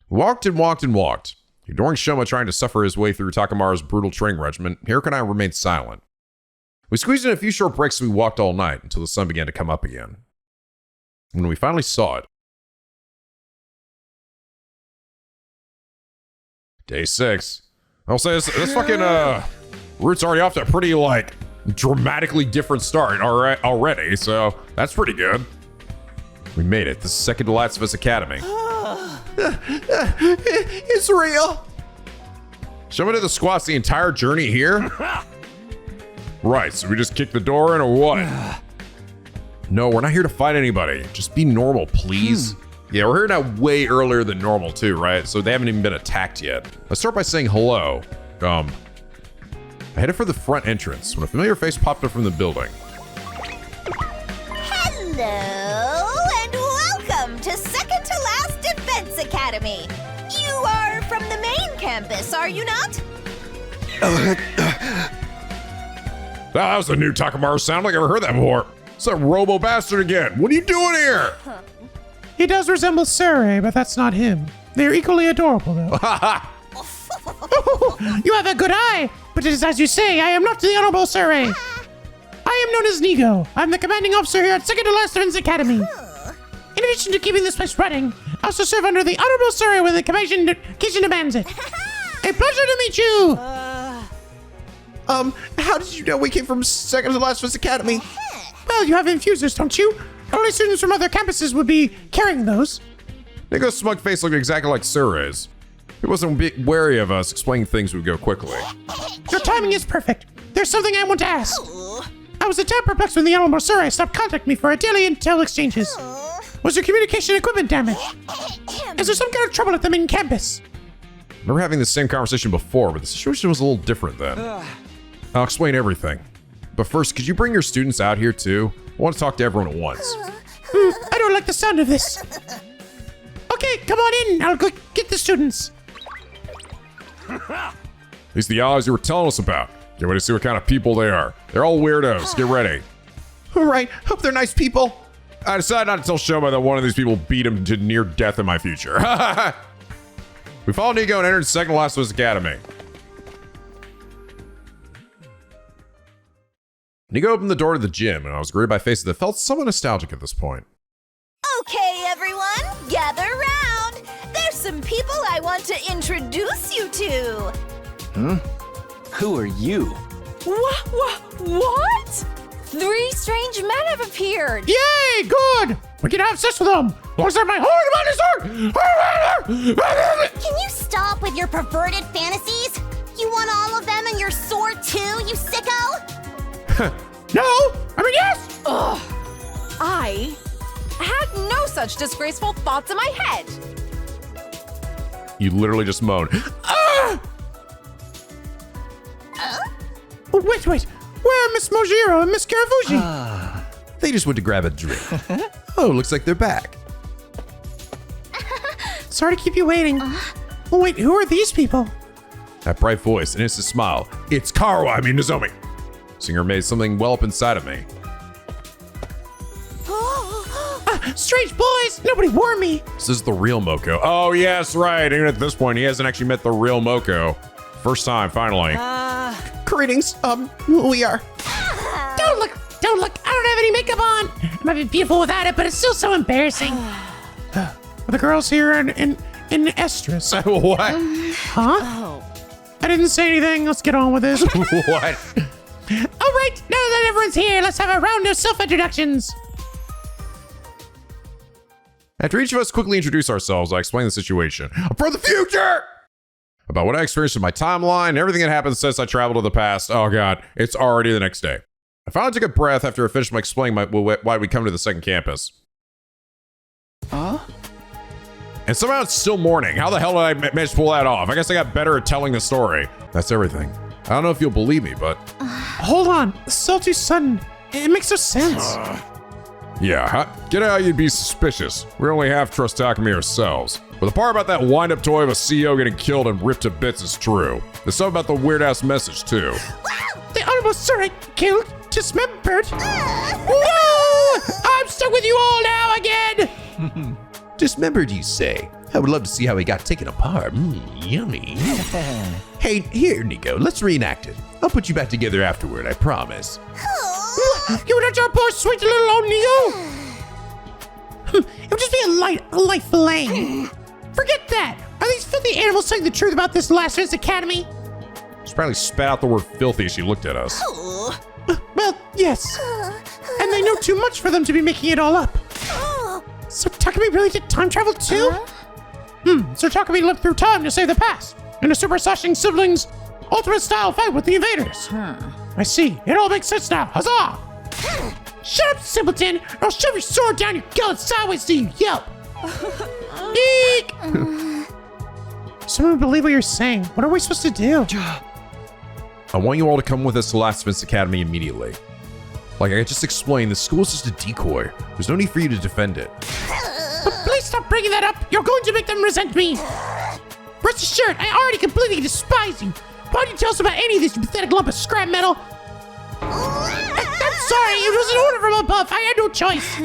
We walked and walked and walked. Ignoring Shoma trying to suffer his way through Takamaru's brutal training regimen, Hiroko and I remained silent. We squeezed in a few short breaks and we walked all night until the sun began to come up again. When we finally saw it. Day 6. I'll say this fucking route's already off to a pretty dramatically different start already, so that's pretty good. We made it. This is Second to Last of Us Academy. It's real. Shoma did the squats the entire journey here? Right, so we just kick the door in or what? No, we're not here to fight anybody. Just be normal, please. Yeah, we're here now way earlier than normal too, right? So they haven't even been attacked yet. Let's start by saying hello. I headed for the front entrance when a familiar face popped up from the building. Hello, and welcome to Second to Last Defense Academy. You are from the main campus, are you not? That was a new Takamaru sound. Like I've never heard that before. It's that robo bastard again. What are you doing here? He does resemble Sirei, but that's not him. They're equally adorable, though. You have a good eye, but it is as you say, I am not the Honorable Sirei. I am known as NicoB. I'm the commanding officer here at Second to Last Defense Academy. In addition to keeping this place running, I also serve under the Honorable Sirei when the occasion demands it. A pleasure to meet you. How did you know we came from Second to Last of Us Academy? Well, you have infusers, don't you? Only students from other campuses would be carrying those. Nico's smug face looked exactly like Sirei's. He wasn't a bit wary of us explaining things would go quickly. Your timing is perfect. There's something I want to ask. I was a tad perplexed when the Honorable Sirei stopped contacting me for our daily intel exchanges. Was your communication equipment damaged? Is there some kind of trouble at the main campus? I remember having the same conversation before, but the situation was a little different then. I'll explain everything. But first, could you bring your students out here too? I want to talk to everyone at once. I don't like the sound of this. Okay, come on in. I'll go get the students. These are the allies you were telling us about. Get ready to see what kind of people they are. They're all weirdos. Get ready. All right, hope they're nice people. I decided not to tell Shoma that one of these people beat him to near death in my future. We followed Nico and entered Second to Last of Us Academy. Nico opened the door to the gym, and I was greeted by faces that felt somewhat nostalgic at this point. Okay, everyone, gather round. There's some people I want to introduce you to. Who are you? What? 3 strange men have appeared. Yay, good. We can have sex with them. Long as they're my horn about his sword. Can you stop with your perverted fantasies? You want all of them and your sword too, you sicko? No, I mean yes. Ugh. I had no such disgraceful thoughts in my head. You literally just moan. Ah! Oh, wait. Where are Miss Mojiro and Miss Karafuji? They just went to grab a drink. Oh, looks like they're back. Sorry to keep you waiting. Oh, wait, who are these people? That bright voice, an instant smile. It's Nozomi. Singer made something well up inside of me. Strange boys! Nobody warned me! This is the real Moko. Oh, yes, right. Even at this point, he hasn't actually met the real Moko. First time, finally. Greetings. We are. Don't look! I don't have any makeup on! I might be beautiful without it, but it's still so embarrassing. Are the girls here in estrus? What? Huh? Oh. I didn't say anything. Let's get on with this. What? All right, now that everyone's here, let's have a round of self-introductions. After each of us quickly introduce ourselves, I explain the situation. For the future! About what I experienced in my timeline, everything that happened since I traveled to the past. Oh god, it's already the next day. I finally took a breath after I finished explaining why we come to the second campus. Huh? And somehow it's still morning. How the hell did I manage to pull that off? I guess I got better at telling the story. That's everything. I don't know if you'll believe me, but... Hold on, this is all too sudden. It makes no sense. Yeah, get out, you'd be suspicious. We only half trust Takumi ourselves. But the part about that wind-up toy of a CEO getting killed and ripped to bits is true. There's something about the weird-ass message, too. The Honorable Sirei killed, dismembered. No! I'm stuck with you all now again! Dismembered, you say? I would love to see how he got taken apart. Yummy. Hey, here, Nico, let's reenact it. I'll put you back together afterward, I promise. You would let our poor sweet little old Nico? It would just be a light fillet. Forget that. Are these filthy animals telling the truth about this Last Dance Academy? She probably spat out the word filthy as she looked at us. Well, yes. And they know too much for them to be making it all up. So Takumi really did time travel too? So Takumi lived through time to save the past in a super slashing siblings ultimate style fight with the invaders. I see. It all makes sense now. Huzzah! Shut up, simpleton, or I'll shove your sword down your gullet sideways so you yelp. Eek! Someone would believe what you're saying. What are we supposed to do? I want you all to come with us to Last Dance Academy immediately. Like I just explained, the school is just a decoy. There's no need for you to defend it. But please stop bringing that up. You're going to make them resent me. Rest assured, I already completely despise you. Why didn't you tell us about any of this, you pathetic lump of scrap metal? I'm sorry, it was an order from above. I had no choice.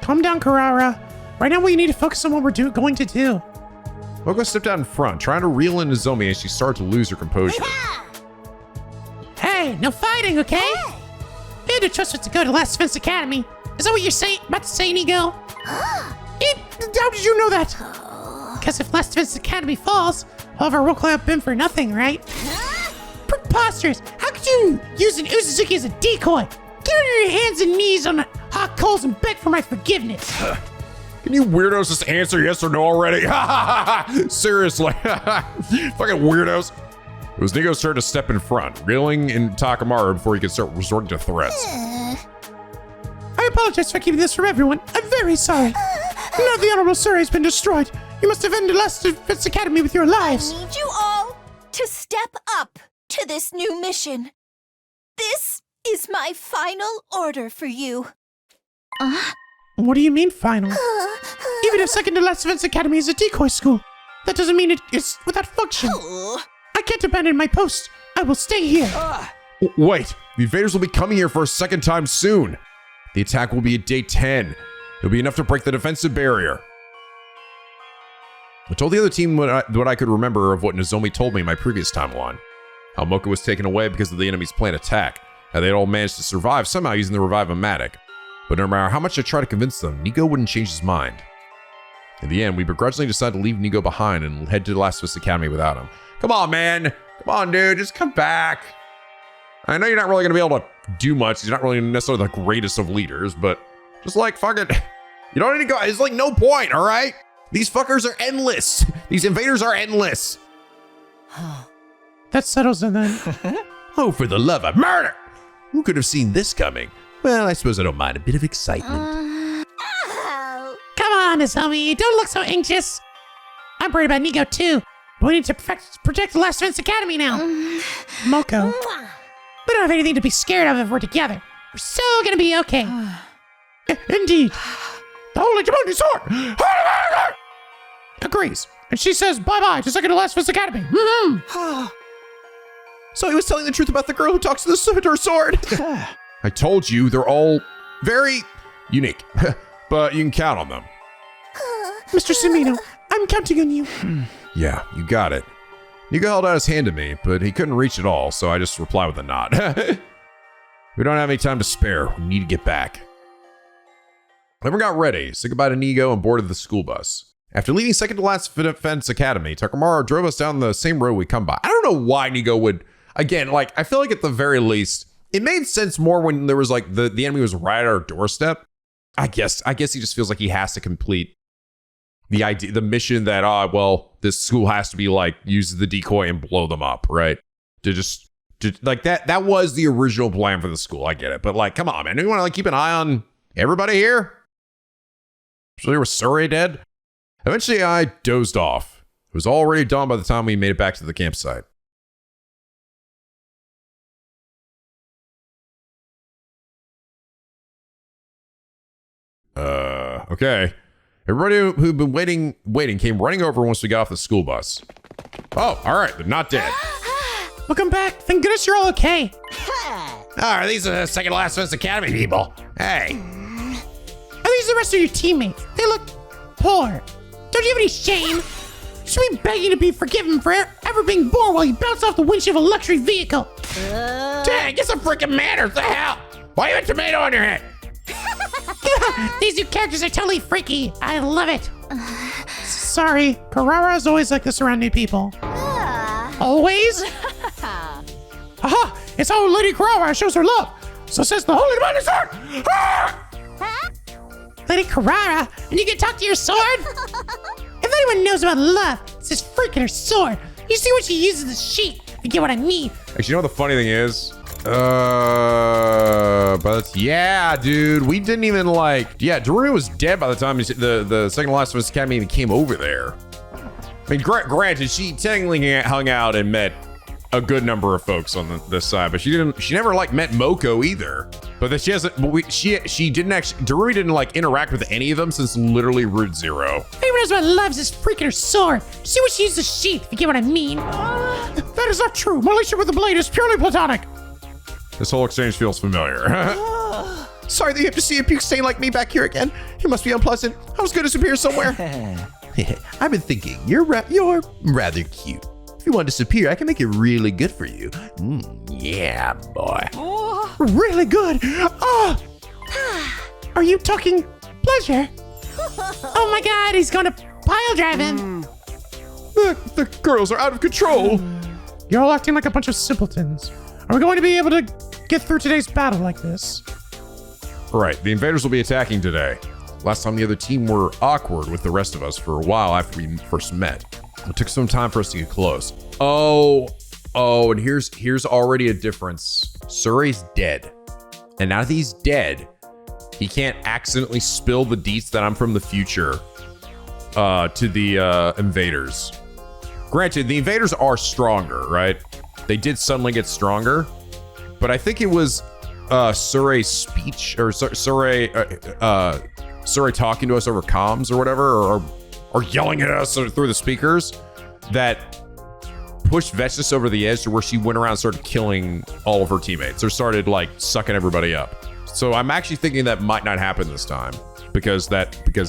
Calm down, Karara. Right now we need to focus on what we're going to do. Moko stepped out in front, trying to reel in Nozomi as she started to lose her composure. Hey, no fighting, okay? We had no choice but to go to Last Dance Academy. Is that what you're about to say, Nico? How did you know that? Because if Last Dance Academy falls, all of our work will have been for nothing, right? Preposterous! How could you use an Uzuzuki as a decoy? Get on your hands and knees on hot coals and beg for my forgiveness. Can you weirdos just answer yes or no already? Seriously. Fucking weirdos. It was Nico's turn to step in front, reeling in Takamaru before he could start resorting to threats. I apologize for keeping this from everyone. I'm very sorry. Now the Honorable Sirei has been destroyed. You must defend the Last Dance Academy with your lives. I need you all to step up to this new mission. This is my final order for you. What do you mean, final? Even if Second to Last Dance Academy is a decoy school, that doesn't mean it is without function. I can't abandon my post. I will stay here. Wait, the invaders will be coming here for a second time soon. The attack will be at day 10. It'll be enough to break the defensive barrier. I told the other team what I could remember of what Nozomi told me in my previous timeline. How Moko was taken away because of the enemy's planned attack, and they'd all managed to survive somehow using the Revive-O-Matic. But no matter how much I tried to convince them, Nico wouldn't change his mind. In the end, we begrudgingly decided to leave Nico behind and head to the Last Dance Academy without him. Come on, man! Come on, dude, just come back. I know you're not really gonna be able to do much. He's not really necessarily the greatest of leaders, but just like, fuck it. You don't need to go. It's like no point, all right? These fuckers are endless. These invaders are endless. That settles it then. Oh, for the love of murder! Who could have seen this coming? Well, I suppose I don't mind a bit of excitement. Come on, Izumi. Don't look so anxious. I'm worried about Nico too. But we need to protect the Last Defense Academy now. Moko. We don't have anything to be scared of if we're together. We're so gonna be okay. Indeed. The Holy Demoni Sword! Agrees. And she says bye-bye to Second to Last Defense Academy. Mm-hmm. So he was telling the truth about the girl who talks to her sword. I told you, they're all very unique, but you can count on them. Mr. Sumino, I'm counting on you. Yeah, you got it. Nico held out his hand to me, but he couldn't reach it all, so I just replied with a nod. We don't have any time to spare. We need to get back. Everyone got ready, said goodbye to Nico, and boarded the school bus. After leaving Second to Last Defense Academy, Takamaru drove us down the same road we come by. I don't know why Nico would, again, like, I feel like at the very least, it made sense more when there was like the enemy was right at our doorstep. I guess he just feels like he has to complete the mission that, this school has to be like, use the decoy and blow them up, right? Like that was the original plan for the school. I get it. But like, come on, man. Do you want to like keep an eye on everybody here? Especially with Sirei dead? Eventually, I dozed off. It was already dawn by the time we made it back to the campsite. Okay. Everybody who'd been waiting came running over once we got off the school bus. Oh, all right. They're not dead. Welcome back. Thank goodness you're all okay. Are these the Second to Last Defense Academy people? Hey. Are these the rest of your teammates? They look poor. Don't you have any shame? You should be begging to be forgiven for ever being born while you bounce off the windshield of a luxury vehicle. Dang, get some freaking manners. The hell? Why you have a tomato on your head? These new characters are totally freaky. I love it. Sorry, Carrara's always like this around new people. Always? Aha! It's how Lady Carrara shows her love. So says the Holy Demoni Sword. Lady Carrara, and you can talk to your sword? If anyone knows about love, it's this freaking her sword. You see what she uses the sheet. You get what I mean? Actually, you know what the funny thing is? But yeah, dude, we didn't even Darumi was dead by the time the Second to Last Defense Academy even came over there. I mean, granted, she technically hung out and met a good number of folks on this side, but she never met Moko either. But that she didn't actually, Darumi didn't interact with any of them since literally Route Zero. Anyone knows what loves this freaking her sword. See what she uses the sheath, if you get what I mean. That is not true. My relationship with the blade is purely platonic. This whole exchange feels familiar. Sorry that you have to see a puke stain like me back here again. It must be unpleasant. I was going to disappear somewhere. I've been thinking, you're rather cute. If you want to disappear, I can make it really good for you. Yeah, boy. Really good. Oh. Are you talking pleasure? Oh my god, he's gonna pile drive him. The girls are out of control. You're all acting like a bunch of simpletons. Are we going to be able to get through today's battle like this? Right, the invaders will be attacking today. Last time the other team were awkward with the rest of us for a while after we first met. It took some time for us to get close. Oh, and here's already a difference. Surei's dead. And now that he's dead, he can't accidentally spill the deets that I'm from the future to the invaders. Granted, the invaders are stronger, right? They did suddenly get stronger, but I think it was Surei's speech or Sirei talking to us over comms or whatever, or yelling at us through the speakers that pushed Vestus over the edge to where she went around and started killing all of her teammates or started sucking everybody up. So I'm actually thinking that might not happen this time because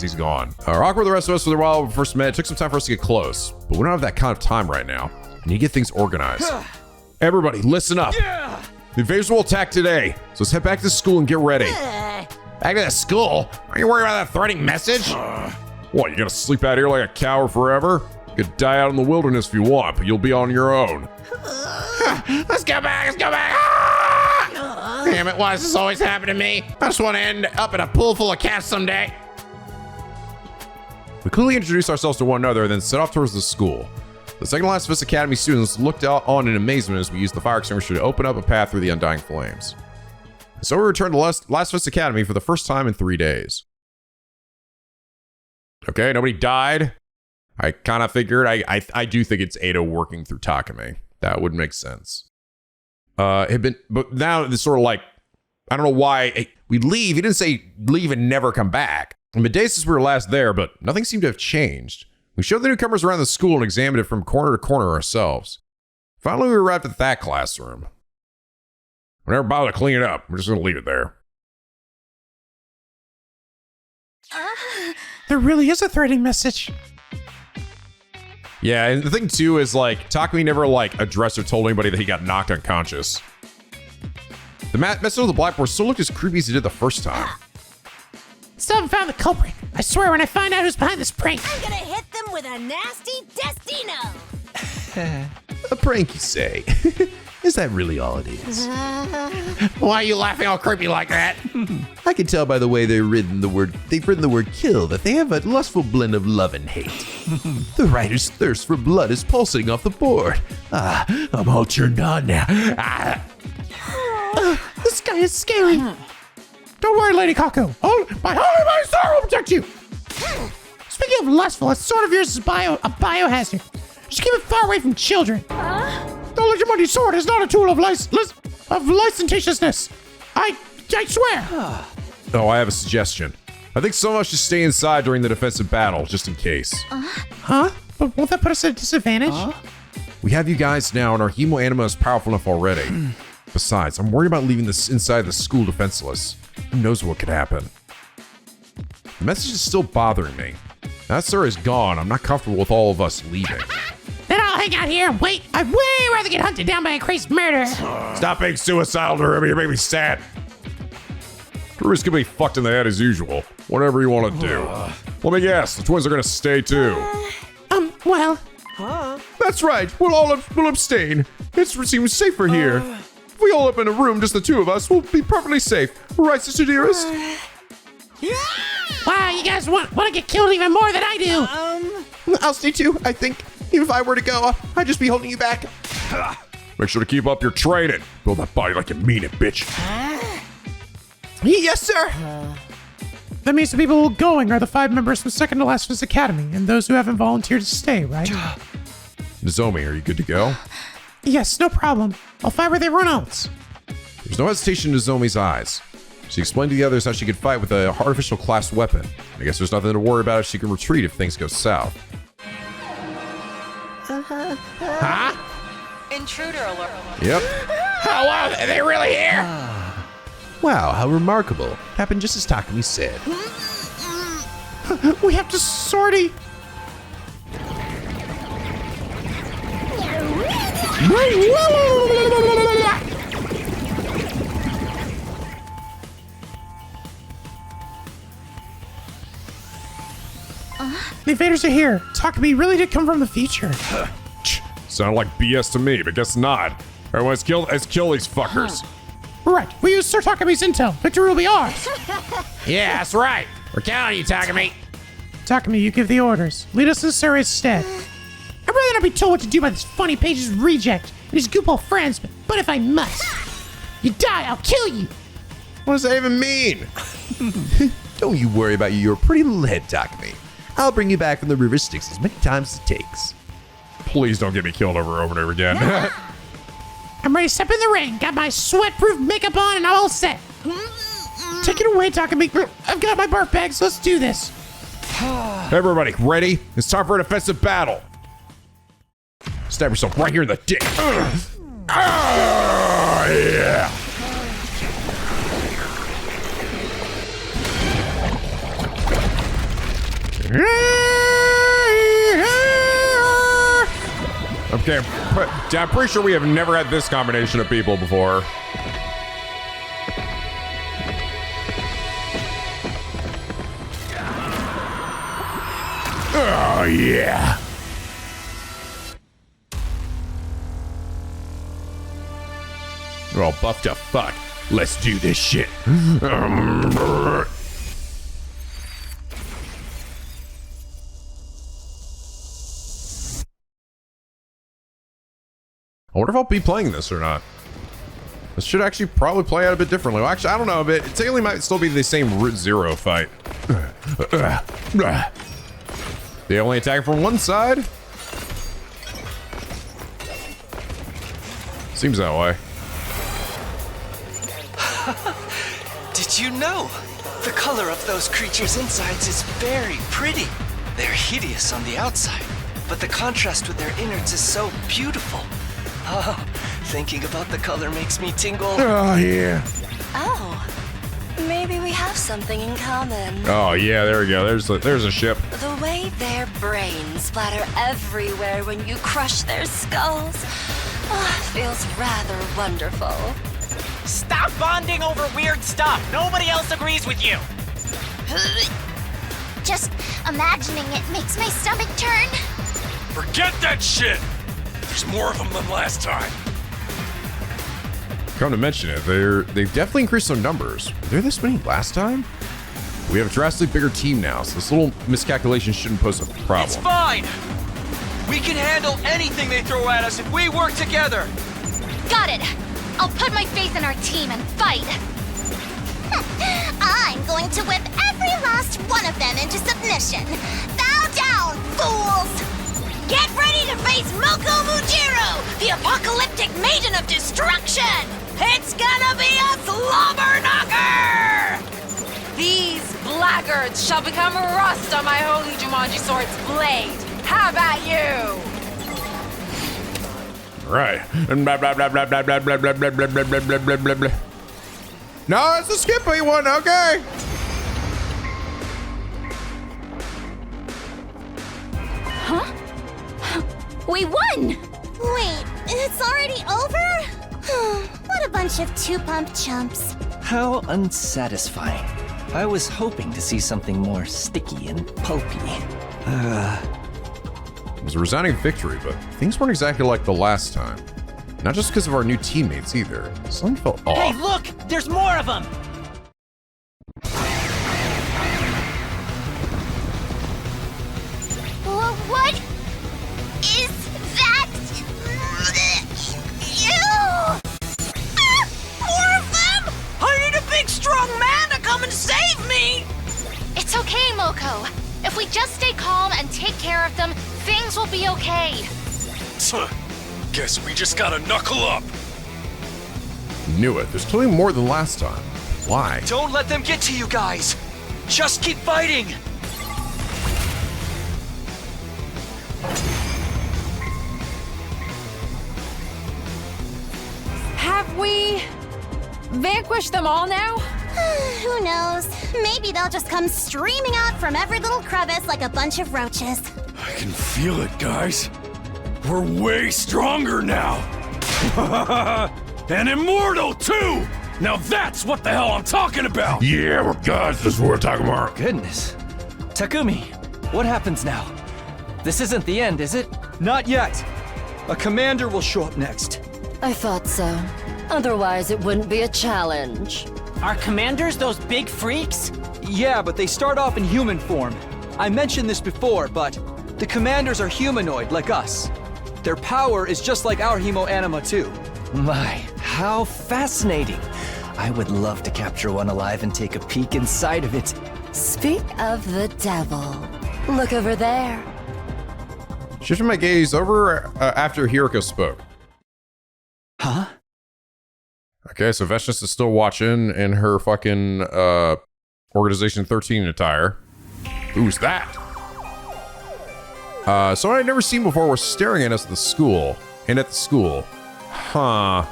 he's gone. We're awkward with the rest of us for a while when we first met. It took some time for us to get close, but we don't have that kind of time right now. I need to get things organized. Everybody, listen up. Yeah. The invaders will attack today, so let's head back to school and get ready. Back to the school? Are you worried about that threatening message? What, you gonna sleep out here like a cow forever? You could die out in the wilderness if you want, but you'll be on your own. Let's go back. Let's go back. Ah! Damn it, why does this always happen to me? I just want to end up in a pool full of cats someday. We quickly introduced ourselves to one another, then set off towards the school. The second last of us Academy students looked out on in amazement as we used the fire extinguisher to open up a path through the undying flames. So we returned to Last of Us Academy for the first time in 3 days. Okay, nobody died. I kind of figured. I do think it's Ada working through Takumi. That would make sense. But now it's sort of like, I don't know why we leave. He didn't say leave and never come back. It's been days since we were last there, but nothing seemed to have changed. We showed the newcomers around the school and examined it from corner to corner ourselves. Finally, we arrived at that classroom. We never bothered to clean it up. We're just going to leave it there. There really is a threatening message. Yeah, and the thing too is like Takumi never like addressed or told anybody that he got knocked unconscious. The message on the blackboard still looked as creepy as it did the first time. Still haven't found the culprit. I swear when I find out who's behind this prank. I'm gonna hit them with a nasty destino. A prank, you say? Is that really all it is? Why are you laughing all creepy like that? I can tell by the way they've written the word kill that they have a lustful blend of love and hate. The writer's thirst for blood is pulsating off the board. I'm all turned on now. This guy is scary. Don't worry, Lady Kako. My holy star will protect you. Speaking of lustful, a sword of yours is a biohazard. Just keep it far away from children. The Legimandi sword is not a tool of licentiousness. I swear. Oh, I have a suggestion. I think someone should stay inside during the defensive battle, just in case. Huh? But won't that put us at a disadvantage? We have you guys now, and our Hemoanima is powerful enough already. Besides, I'm worried about leaving this inside the school defenseless. Who knows what could happen? The message is still bothering me. Now that Sir is gone, I'm not comfortable with all of us leaving. Then I'll hang out here and wait. I'd way rather get hunted down by a crazy murderer. Stop being suicidal, Ruby. You're making me sad. Ruby's gonna be fucked in the head as usual. Whatever you want to do. Let me guess, the twins are gonna stay too. Well. That's right. We'll abstain. It seems safer here. If we all up in a room, just the two of us, we'll be perfectly safe. Right, sister dearest? Wow, you guys want to get killed even more than I do. I'll stay too, I think. Even if I were to go, I'd just be holding you back. Make sure to keep up your training. Build that body like you mean it, bitch. Yes, sir. That means the people going are the 5 members from Second to Last of Us Academy, and those who haven't volunteered to stay, right? Nozomi, are you good to go? Yes, no problem. I'll fight with everyone else. There's no hesitation in Nozomi's eyes. She explained to the others how she could fight with an artificial class weapon. I guess there's nothing to worry about if she can retreat if things go south. Huh? Intruder alert. Yep. Oh, wow, are they really here? Wow, how remarkable. Happened just as Takumi said. We have to sortie. The invaders are here. Takumi really did come from the future. Sound like BS to me, but guess not. Everyone, let's kill these fuckers. Right, we use Sir Takumi's intel. Victory will be ours. Yeah, that's right. We're counting on you, Takumi. Takumi, you give the orders. Lead us to Sirei's stead. I'd rather not be told what to do by this funny page's reject and his goofball friends, but if I must. You die, I'll kill you. What does that even mean? Don't you worry about your pretty little head, Takumi. I'll bring you back from the river Styx as many times as it takes. Please don't get me killed over and over again. I'm ready to step in the ring. Got my sweat-proof makeup on and I'm all set. Take it away, Takumi. I've got my barf bags. Let's do this. Everybody, ready? It's time for a defensive battle. Stab yourself right here in the dick. Yeah. Okay, I'm pretty sure we have never had this combination of people before. Oh, yeah. We're all buffed up. Fuck. Let's do this shit. I wonder if I'll be playing this or not. This should actually probably play out a bit differently. Well, actually, I don't know, but it technically might still be the same Route Zero fight. They only attack from one side? Seems that way. Did you know? The color of those creatures' insides is very pretty. They're hideous on the outside, but the contrast with their innards is so beautiful. Oh, thinking about the color makes me tingle. Oh, yeah. Oh, maybe we have something in common. Oh, yeah, there we go. There's a ship. The way their brains splatter everywhere when you crush their skulls feels rather wonderful. Stop bonding over weird stuff. Nobody else agrees with you. Just imagining it makes my stomach turn. Forget that shit! There's more of them than last time. Come to mention it, they've definitely increased their numbers. Were there this many last time? We have a drastically bigger team now, so this little miscalculation shouldn't pose a problem. It's fine! We can handle anything they throw at us if we work together! Got it! I'll put my faith in our team and fight! I'm going to whip every last one of them into submission! Bow down, fools! Get ready to face Moko Mujiro, the apocalyptic maiden of destruction! It's gonna be a slobber knocker! These blackguards shall become rust on my holy Jumanji sword's blade. How about you? Right. Blah, blah, blah, blah, blah, blah, blah, blah, blah, blah, blah, blah, blah, blah, blah. No, it's the Skippy one, okay. Huh? We won! Wait, it's already over? What a bunch of two-pump chumps. How unsatisfying. I was hoping to see something more sticky and pulpy. It was a resounding victory, but things weren't exactly like the last time. Not just because of our new teammates either. Something felt off. Hey, look! There's more of them! What is that? More of them! I need a big, strong man to come and save me! It's okay, Moko. If we just stay calm and take care of them, things will be okay. Guess we just gotta knuckle up. Knew it. There's clearly more than last time. Why? Don't let them get to you guys! Just keep fighting! Have we vanquished them all now? Who knows? Maybe they'll just come streaming out from every little crevice like a bunch of roaches. I can feel it, guys. We're way stronger now. And immortal, too! Now that's what the hell I'm talking about! Yeah, we're gods, that's what we're talking about. Goodness. Takumi, what happens now? This isn't the end, is it? Not yet. A commander will show up next. I thought so. Otherwise, it wouldn't be a challenge. Are commanders those big freaks? Yeah, but they start off in human form. I mentioned this before, but the commanders are humanoid, like us. Their power is just like our Hemoanima, too. My, how fascinating. I would love to capture one alive and take a peek inside of it. Speak of the devil. Look over there. Shifting my gaze over after Hiroko spoke. Huh? Okay, so Vestness is still watching in her fucking Organization 13 attire. Who's that? Someone I'd never seen before was staring at us at the school. Huh.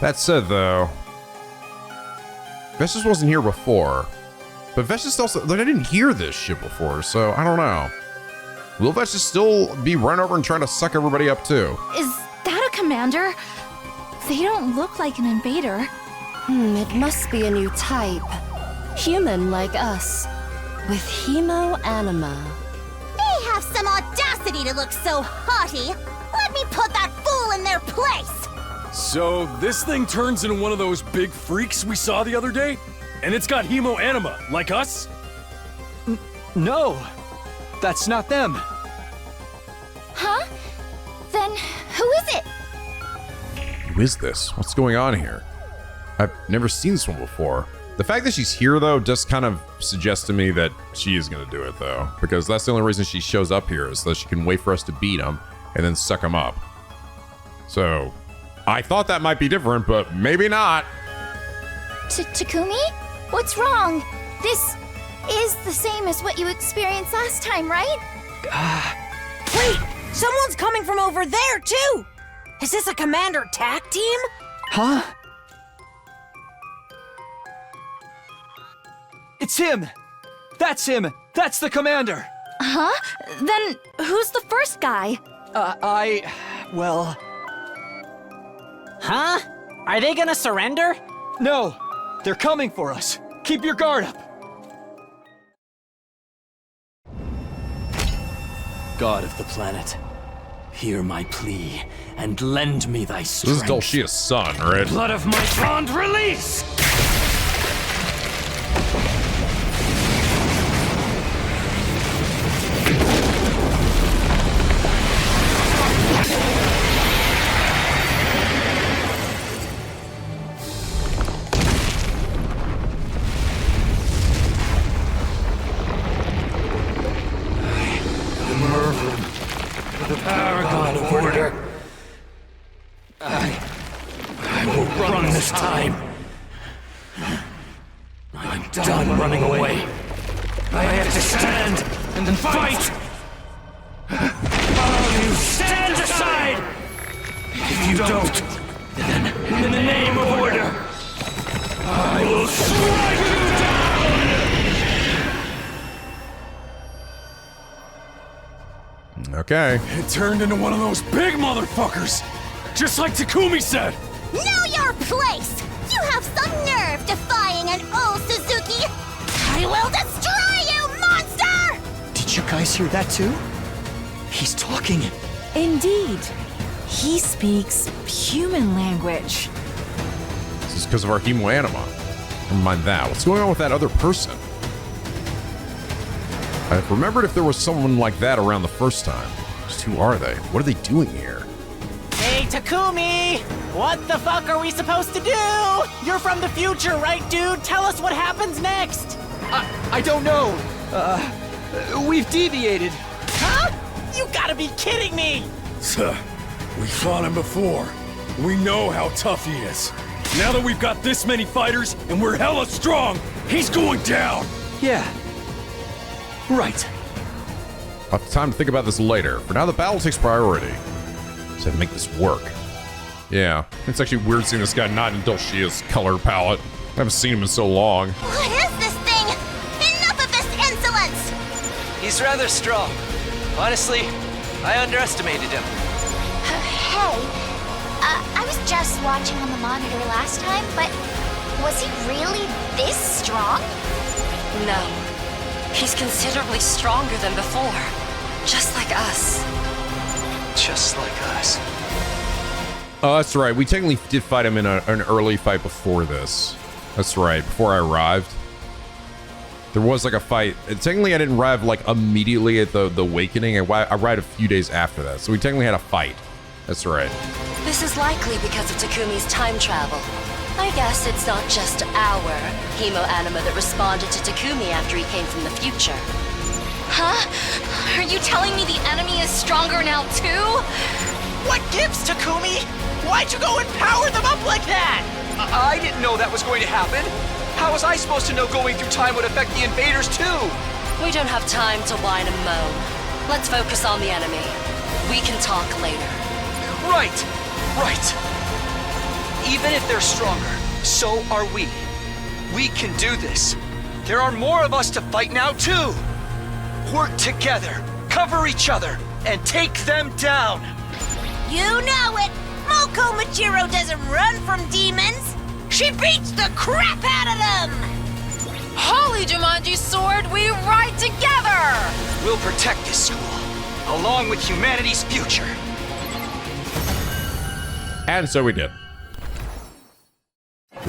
That said, though, Vestness wasn't here before. But Vestness also, like, I didn't hear this shit before, so I don't know. Will Vestness still be run over and trying to suck everybody up, too? Is that a commander? They don't look like an invader. It must be a new type. Human like us. With Hemoanima. They have some audacity to look so haughty. Let me put that fool in their place. So, this thing turns into one of those big freaks we saw the other day? And it's got Hemoanima, like us? No, that's not them. Huh? Then who is it? Who is this? What's going on here? I've never seen this one before. The fact that she's here, though, just kind of suggests to me that she is going to do it, though. Because that's the only reason she shows up here, is so that she can wait for us to beat him and then suck him up. So, I thought that might be different, but maybe not. Takumi? What's wrong? This is the same as what you experienced last time, right? Wait! Someone's coming from over there, too! Is this a commander tag team? Huh? It's him! That's him! That's the commander! Huh? Then who's the first guy? Well... Huh? Are they gonna surrender? No! They're coming for us! Keep your guard up! God of the planet, hear my plea and lend me thy strength. This is Dulcia's son, right? Blood of my bond release! Paragon of order. I will run this time. I'm done running away. I have to stand and fight. All of you stand aside. If you don't, then in the name of order, I will strike you down. Okay. It turned into one of those big motherfuckers! Just like Takumi said! Know your place! You have some nerve defying an old Suzuki! I will destroy you, monster! Did you guys hear that too? He's talking. Indeed. He speaks human language. This is because of our Hemoanima. Never mind that. What's going on with that other person? I've remembered if there was someone like that around the first time. Just who are they? What are they doing here? Hey, Takumi! What the fuck are we supposed to do? You're from the future, right, dude? Tell us what happens next! I don't know. We've deviated. Huh? You gotta be kidding me! We fought him before. We know how tough he is. Now that we've got this many fighters and we're hella strong, he's going down! Yeah. Right. I'll have time to think about this later. For now, the battle takes priority. So I have to make this work. Yeah, it's actually weird seeing this guy not in Dulcia's color palette. I haven't seen him in so long. What is this thing? Enough of this insolence! He's rather strong. Honestly, I underestimated him. Hey, I was just watching on the monitor last time, but was he really this strong? No. He's considerably stronger than before. Just like us. Just like us. Oh, that's right. We technically did fight him in an early fight before this. That's right. Before I arrived. There was like a fight. Technically, I didn't arrive like immediately at the awakening. I arrived a few days after that. So we technically had a fight. That's right. This is likely because of Takumi's time travel. I guess it's not just our Hemoanima that responded to Takumi after he came from the future. Huh? Are you telling me the enemy is stronger now too? What gives, Takumi? Why'd you go and power them up like that? I didn't know that was going to happen. How was I supposed to know going through time would affect the invaders too? We don't have time to whine and moan. Let's focus on the enemy. We can talk later. Right. Even if they're stronger, so are we. We can do this. There are more of us to fight now, too. Work together, cover each other, and take them down. You know it! Moko Machiro doesn't run from demons! She beats the crap out of them! Holy Jumanji sword, we ride together! We'll protect this school, along with humanity's future. And so we did.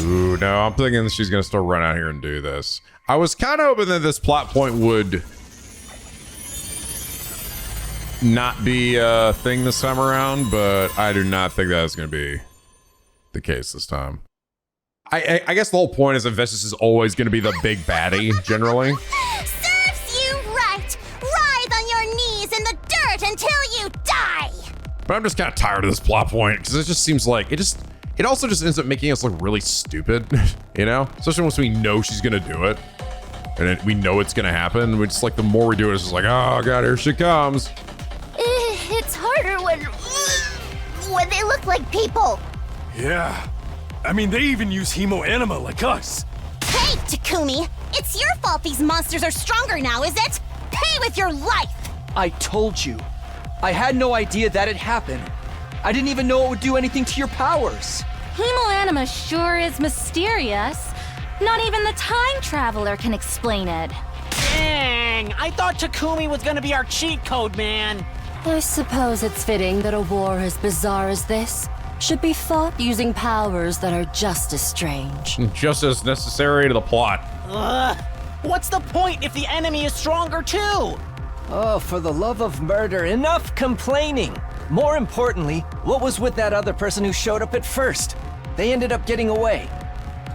Ooh, no, I'm thinking she's gonna start running out here and do this. I was kind of hoping that this plot point would not be a thing this time around, but I do not think that's gonna be the case this time. I guess the whole point is that Vestas is always gonna be the big baddie, generally. Serves you right! Writhe on your knees in the dirt until you die! But I'm just kind of tired of this plot point, because it just seems like it also just ends up making us look really stupid, you know? Especially once we know she's gonna do it. And we know it's gonna happen. We just like, the more we do it, it's just like, oh god, here she comes. It's harder when they look like people. Yeah. I mean, they even use Hemoanima like us. Hey, Takumi! It's your fault these monsters are stronger now, is it? Pay with your life! I told you. I had no idea that it happened. I didn't even know it would do anything to your powers. Hemoanima sure is mysterious. Not even the time traveler can explain it. Dang, I thought Takumi was gonna be our cheat code, man. I suppose it's fitting that a war as bizarre as this should be fought using powers that are just as strange. Just as necessary to the plot. What's the point if the enemy is stronger too? Oh, for the love of murder, enough complaining. More importantly, what was with that other person who showed up at first? They ended up getting away.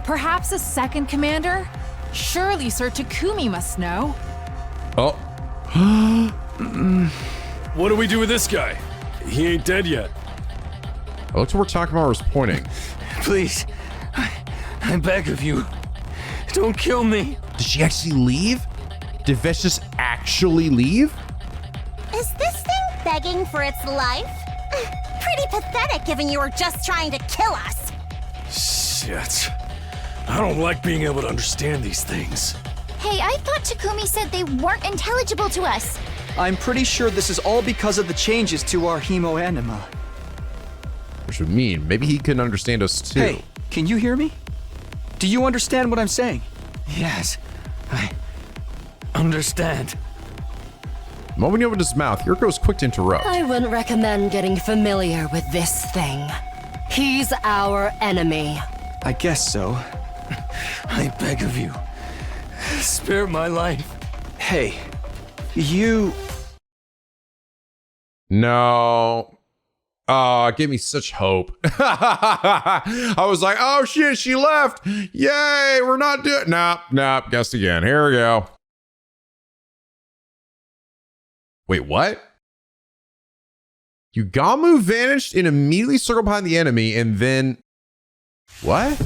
Perhaps a second commander? Surely Sir Takumi must know. Oh. What do we do with this guy? He ain't dead yet. I looked where Takuma was pointing. Please, I beg of you, don't kill me. Did she actually leave? Did Vestas actually leave? Is this thing begging for its life? Pretty pathetic given you were just trying to kill us. Shit. I don't like being able to understand these things. Hey, I thought Takumi said they weren't intelligible to us. I'm pretty sure this is all because of the changes to our Hemoanima. Which would mean maybe he couldn't understand us too. Hey, can you hear me? Do you understand what I'm saying? Yes, I understand. The moment he opened his mouth, Yuriko's quick to interrupt. I wouldn't recommend getting familiar with this thing. He's our enemy. I guess so. I beg of you, spare my life. Hey, you... No. Oh, it gave me such hope. I was like, oh shit, she left. Yay, we're not doing... Nope, guessed again. Here we go. Wait, what? Yugamu vanished and immediately circled behind the enemy and then... What?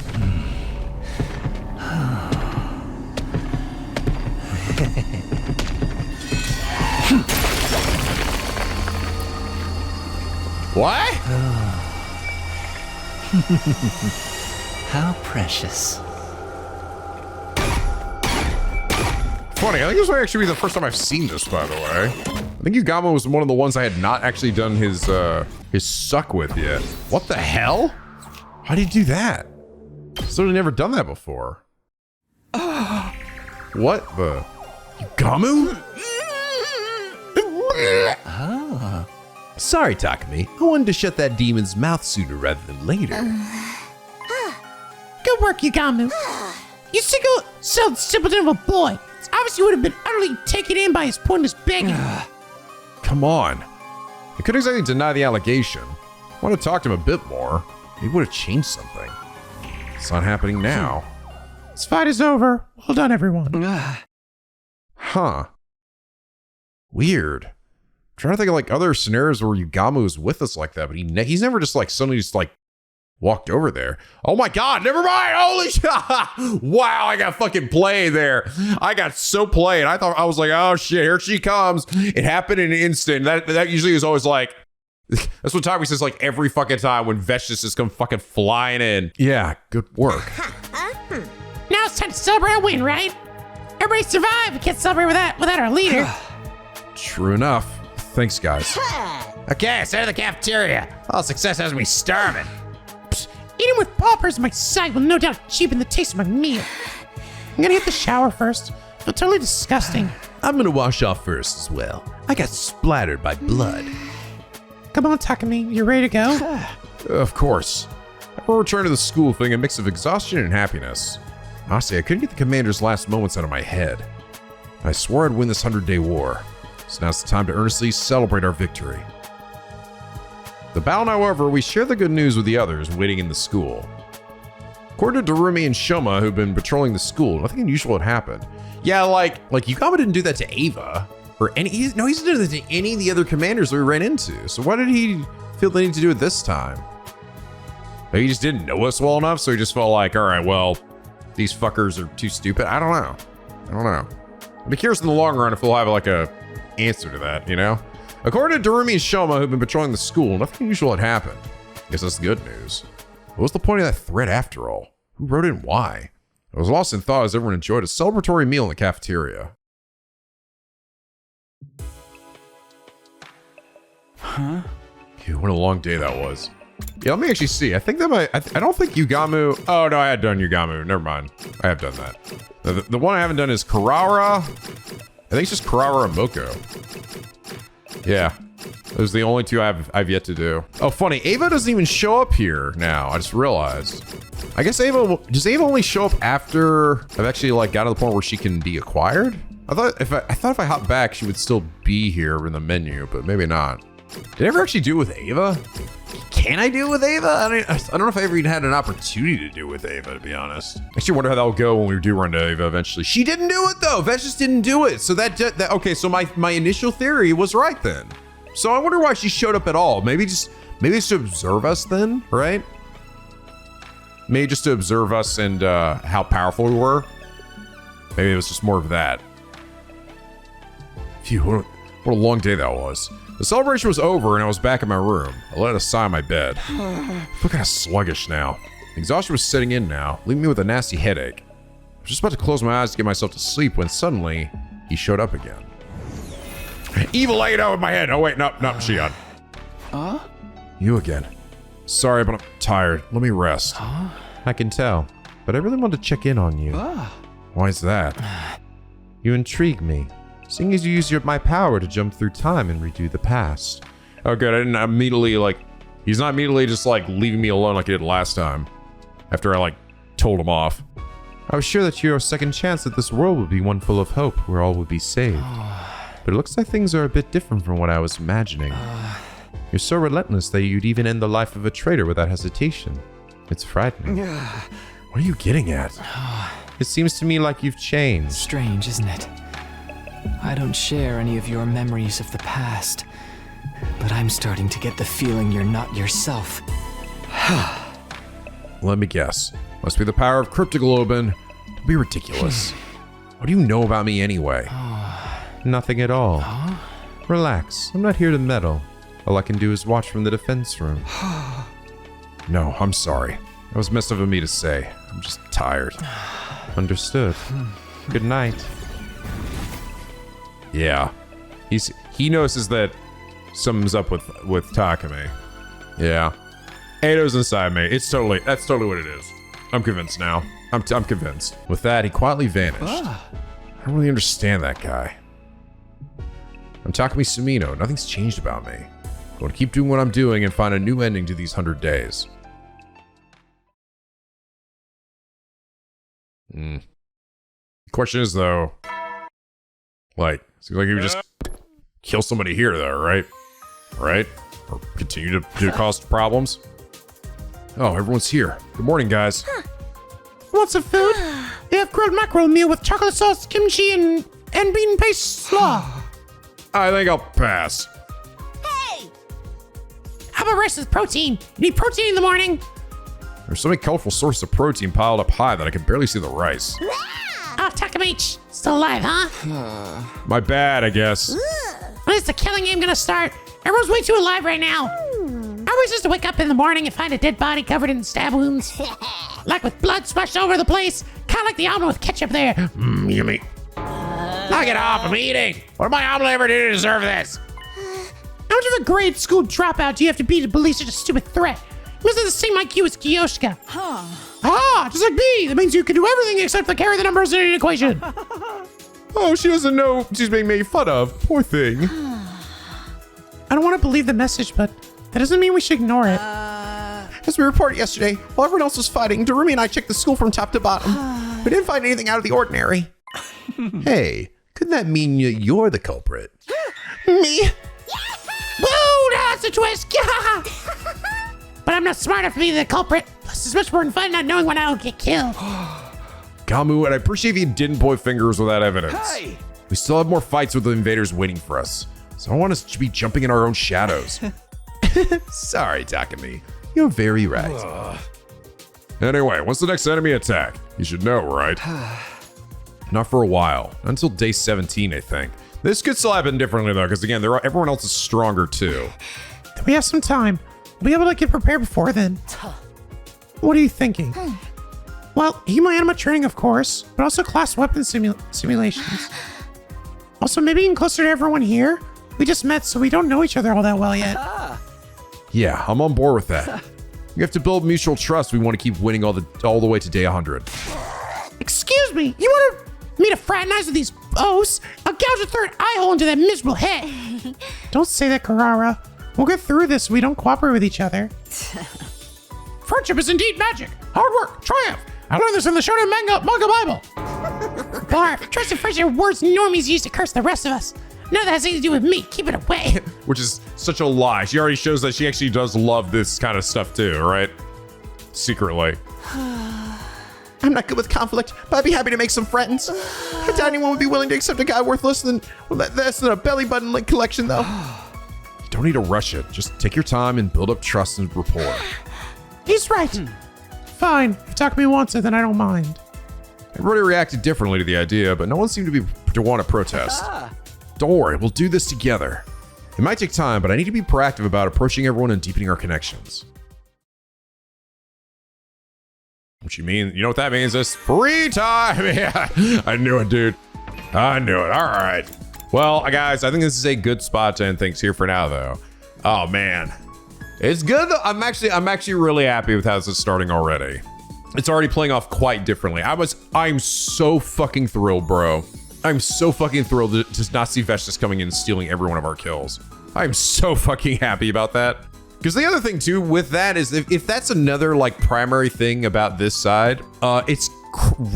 What? How precious. Funny, I think this might actually be the first time I've seen this, by the way. I think Yugama was one of the ones I had not actually done his suck with yet. What the hell? How did he do that? Certainly never done that before. What the? Yugamu? Ah. Sorry, Takumi. I wanted to shut that demon's mouth sooner rather than later. Good work, Yugamu. You single so simpleton of a boy. It's obvious you would have been utterly taken in by his pointless begging. Come on. I couldn't exactly deny the allegation. I want to talk to him a bit more. He would have changed something. It's not happening now. This fight is over. Well done, everyone. Huh. Weird. I'm trying to think of like other scenarios where Yugamu was with us like that, but he's never just like suddenly just like walked over there. Oh my god, never mind. Holy shit. Wow, I got fucking played there. I got so played. I was like, oh shit, here she comes. It happened in an instant. That usually is always like, that's what Takumi says like every fucking time when Vestas just come fucking flying in. Yeah, good work. Now it's time to celebrate a win, right? Everybody survived. We can't celebrate without our leader. True enough. Thanks, guys. Okay, so to the cafeteria. All success has me starving. Eating with paupers at my side will no doubt cheapen the taste of my meal. I'm gonna hit the shower first. Feel totally disgusting. I'm gonna wash off first as well. I got splattered by blood. Come on, Takumi. You ready to go? Of course. We'll return to the school feeling a mix of exhaustion and happiness. Honestly, I couldn't get the commander's last moments out of my head. I swore I'd win this 100-day war, so now's the time to earnestly celebrate our victory. The battle now over, we share the good news with the others waiting in the school. According to Darumi and Shoma, who've been patrolling the school, nothing unusual had happened. Yeah, like Yukama didn't do that to Ava, or any. He's done that to any of the other commanders that we ran into. So why did he feel the need to do it this time? Maybe he just didn't know us well enough, so he just felt like, all right, well, these fuckers are too stupid. I don't know. I'd be curious in the long run if we'll have like a answer to that, you know? According to Darumi and Shoma, who've been patrolling the school, nothing unusual had happened. I guess that's the good news. What was the point of that threat after all? Who wrote it and why? I was lost in thought as everyone enjoyed a celebratory meal in the cafeteria. Huh? Dude, what a long day that was. Yeah, let me actually see. I think that I don't think Yugamu. Oh no, I had done Yugamu. Never mind. I have done that. The one I haven't done is Kurara. I think it's just Kurara and Moko. Yeah, those are the only two I've yet to do. Oh, funny. Ava doesn't even show up here now. I just realized. I guess does Ava only show up after I've actually like got to the point where she can be acquired? I thought if I hop back, she would still be here in the menu, but maybe not. Did I ever actually do it with Ava? Can I do it with Ava? I don't know if I ever even had an opportunity to do it with Ava, to be honest. I actually wonder how that will go when we do run to Ava eventually. She didn't do it though. Vet just didn't do it. So that okay. So my initial theory was right then. So I wonder why she showed up at all. Maybe just to observe us then, right? Maybe just to observe us and how powerful we were. Maybe it was just more of that. Phew, what a long day that was. The celebration was over and I was back in my room. I let out a sigh on my bed. I feel kind of sluggish now. Exhaustion was setting in now, leaving me with a nasty headache. I was just about to close my eyes to get myself to sleep when suddenly he showed up again. Evil laid out with my head. Oh wait, no, Shion. Huh? You again. Sorry, but I'm tired. Let me rest. Huh? I can tell, but I really want to check in on you. Why is that? You intrigue me, seeing as you use my power to jump through time and redo the past. Oh good, I didn't immediately he's not immediately just leaving me alone like he did last time. After I told him off. I was sure that your second chance at this world would be one full of hope, where all would be saved. But it looks like things are a bit different from what I was imagining. You're so relentless that you'd even end the life of a traitor without hesitation. It's frightening. What are you getting at? It seems to me like you've changed. Strange, isn't it? I don't share any of your memories of the past, but I'm starting to get the feeling you're not yourself. Let me guess. Must be the power of cryptoglobin. Don't be ridiculous. What do you know about me anyway? Nothing at all. Relax, I'm not here to meddle. All I can do is watch from the defense room. No, I'm sorry. That was messed up of me to say. I'm just tired. Understood. Good night. Yeah. He notices that something's up with Takumi. Yeah. Eido's inside me. That's totally what it is. I'm convinced now. I'm convinced. With that, he quietly vanished. I don't really understand that guy. I'm Takumi Sumino. Nothing's changed about me. I'm going to keep doing what I'm doing and find a new ending to these 100 days. The question is, though, seems like he would just kill somebody here, though, right? Right? Or continue to cause problems? Oh, everyone's here. Good morning, guys. Want some food? They have grilled mackerel meal with chocolate sauce, kimchi, and bean paste slaw. I think I'll pass. Hey! How about rice with protein? You need protein in the morning. There's so many colorful sources of protein piled up high that I can barely see the rice. Oh, Takumi, still alive, huh? My bad, I guess. When is the killing game gonna start? Everyone's way too alive right now. Are we supposed to wake up in the morning and find a dead body covered in stab wounds? Like with blood splashed over the place? Kind of like the omelet with ketchup there. Yummy. Knock it off, I'm eating. What did my omelet ever do to deserve this? How much of a grade school dropout do you have to be to believe such a stupid threat? You must have the same IQ as Kiyoshika. Just like me. That means you can do everything except for carry the numbers in an equation. Oh, she doesn't know she's being made fun of. Poor thing. I don't want to believe the message, but that doesn't mean we should ignore it. As we reported yesterday, while everyone else was fighting, Darumi and I checked the school from top to bottom. We didn't find anything out of the ordinary. Hey, couldn't that mean you're the culprit? Me? Woo, that's a twist. But I'm not smart enough to be the culprit. Plus, it's much more fun not knowing when I'll get killed. Gamu, and I appreciate if you didn't point fingers without evidence. Hey! We still have more fights with the invaders waiting for us, so I don't want us to be jumping in our own shadows. Sorry, Takumi. You're very right. Anyway, what's the next enemy attack? You should know, right? Not for a while. Not until day 17, I think. This could still happen differently, though, because again, everyone else is stronger, too. We have some time. We'll be able to get prepared before then. What are you thinking? Well, Hemoanima training, of course, but also class weapon simulations. Also, maybe even closer to everyone here. We just met, so we don't know each other all that well yet. Yeah, I'm on board with that. You have to build mutual trust. We want to keep winning all the way to day 100. Excuse me, you want me to fraternize with these oafs? I'll gouge a third eye hole into that miserable head. Don't say that, Karara. We'll get through this if we don't cooperate with each other. Friendship is indeed magic. Hard work, triumph. I learned this in the Shonen manga Bible. Barf, trust and friendship are words normies use to curse the rest of us. None of that has anything to do with me. Keep it away. Which is such a lie. She already shows that she actually does love this kind of stuff too, right? Secretly. I'm not good with conflict, but I'd be happy to make some friends. I doubt anyone would be willing to accept a guy worth less than a belly button link collection, though. You don't need to rush it. Just take your time and build up trust and rapport. He's right. Fine. If Takumi wants it, then I don't mind. Everybody reacted differently to the idea, but no one seemed to want to protest. Don't worry, we'll do this together. It might take time, but I need to be proactive about approaching everyone and deepening our connections. What you mean? You know what that means? It's free time! Yeah, I knew it, dude. I knew it. All right. Well, guys, I think this is a good spot to end things here for now, though. Oh, man. It's good, though. I'm actually really happy with how this is starting already. It's already playing off quite differently. I'm so fucking thrilled, bro. I'm so fucking thrilled to not see Vesh just coming in and stealing every one of our kills. I'm so fucking happy about that. Because the other thing too with that is if that's another like primary thing about this side, it's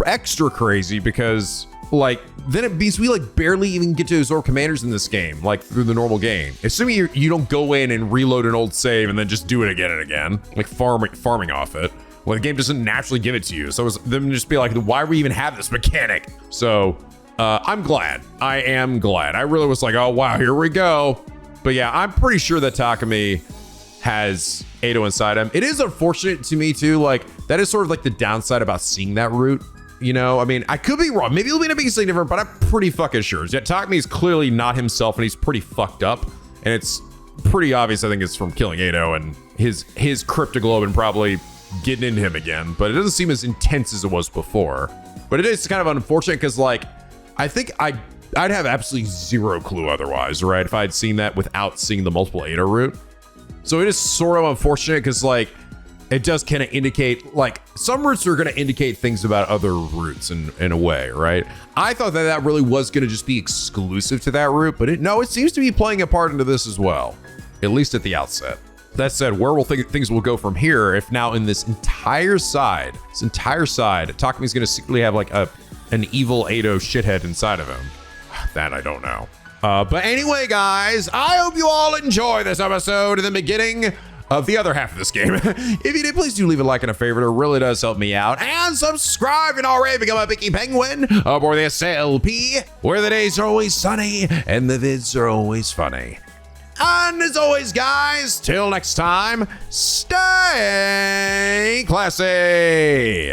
extra crazy because like then it means we like barely even get to absorb commanders in this game, like through the normal game. Assuming you don't go in and reload an old save and then just do it again and again, like farming off it. Well, the game doesn't naturally give it to you. So it's them just be like, why do we even have this mechanic? So I'm glad. I am glad. I really was like, oh wow, here we go. But yeah, I'm pretty sure that Takumi has Edo inside him. It is unfortunate to me too. Like that is sort of like the downside about seeing that route. You know, I mean, I could be wrong. Maybe it'll be something different, but I'm pretty fucking sure. Yeah, Takumi is clearly not himself, and he's pretty fucked up. And it's pretty obvious. I think it's from killing Edo and his cryptoglobin probably getting into him again. But it doesn't seem as intense as it was before. But it is kind of unfortunate because, like, I think I'd have absolutely zero clue otherwise, right? If I'd seen that without seeing the multiple Edo route. So it is sort of unfortunate because, like, it does kind of indicate, like, some routes are going to indicate things about other routes in a way, right? I thought that really was going to just be exclusive to that route, but it seems to be playing a part into this as well, at least at the outset. That said, where will things will go from here if now in this entire side, Takumi's going to secretly have, like, an evil Edo shithead inside of him? That I don't know. But anyway, guys, I hope you all enjoy this episode in the beginning of the other half of this game. If you did, please do leave a like and a favorite. It really does help me out. And subscribe and already become a Picky Penguin aboard the SLP, where the days are always sunny and the vids are always funny. And as always, guys, till next time, stay classy.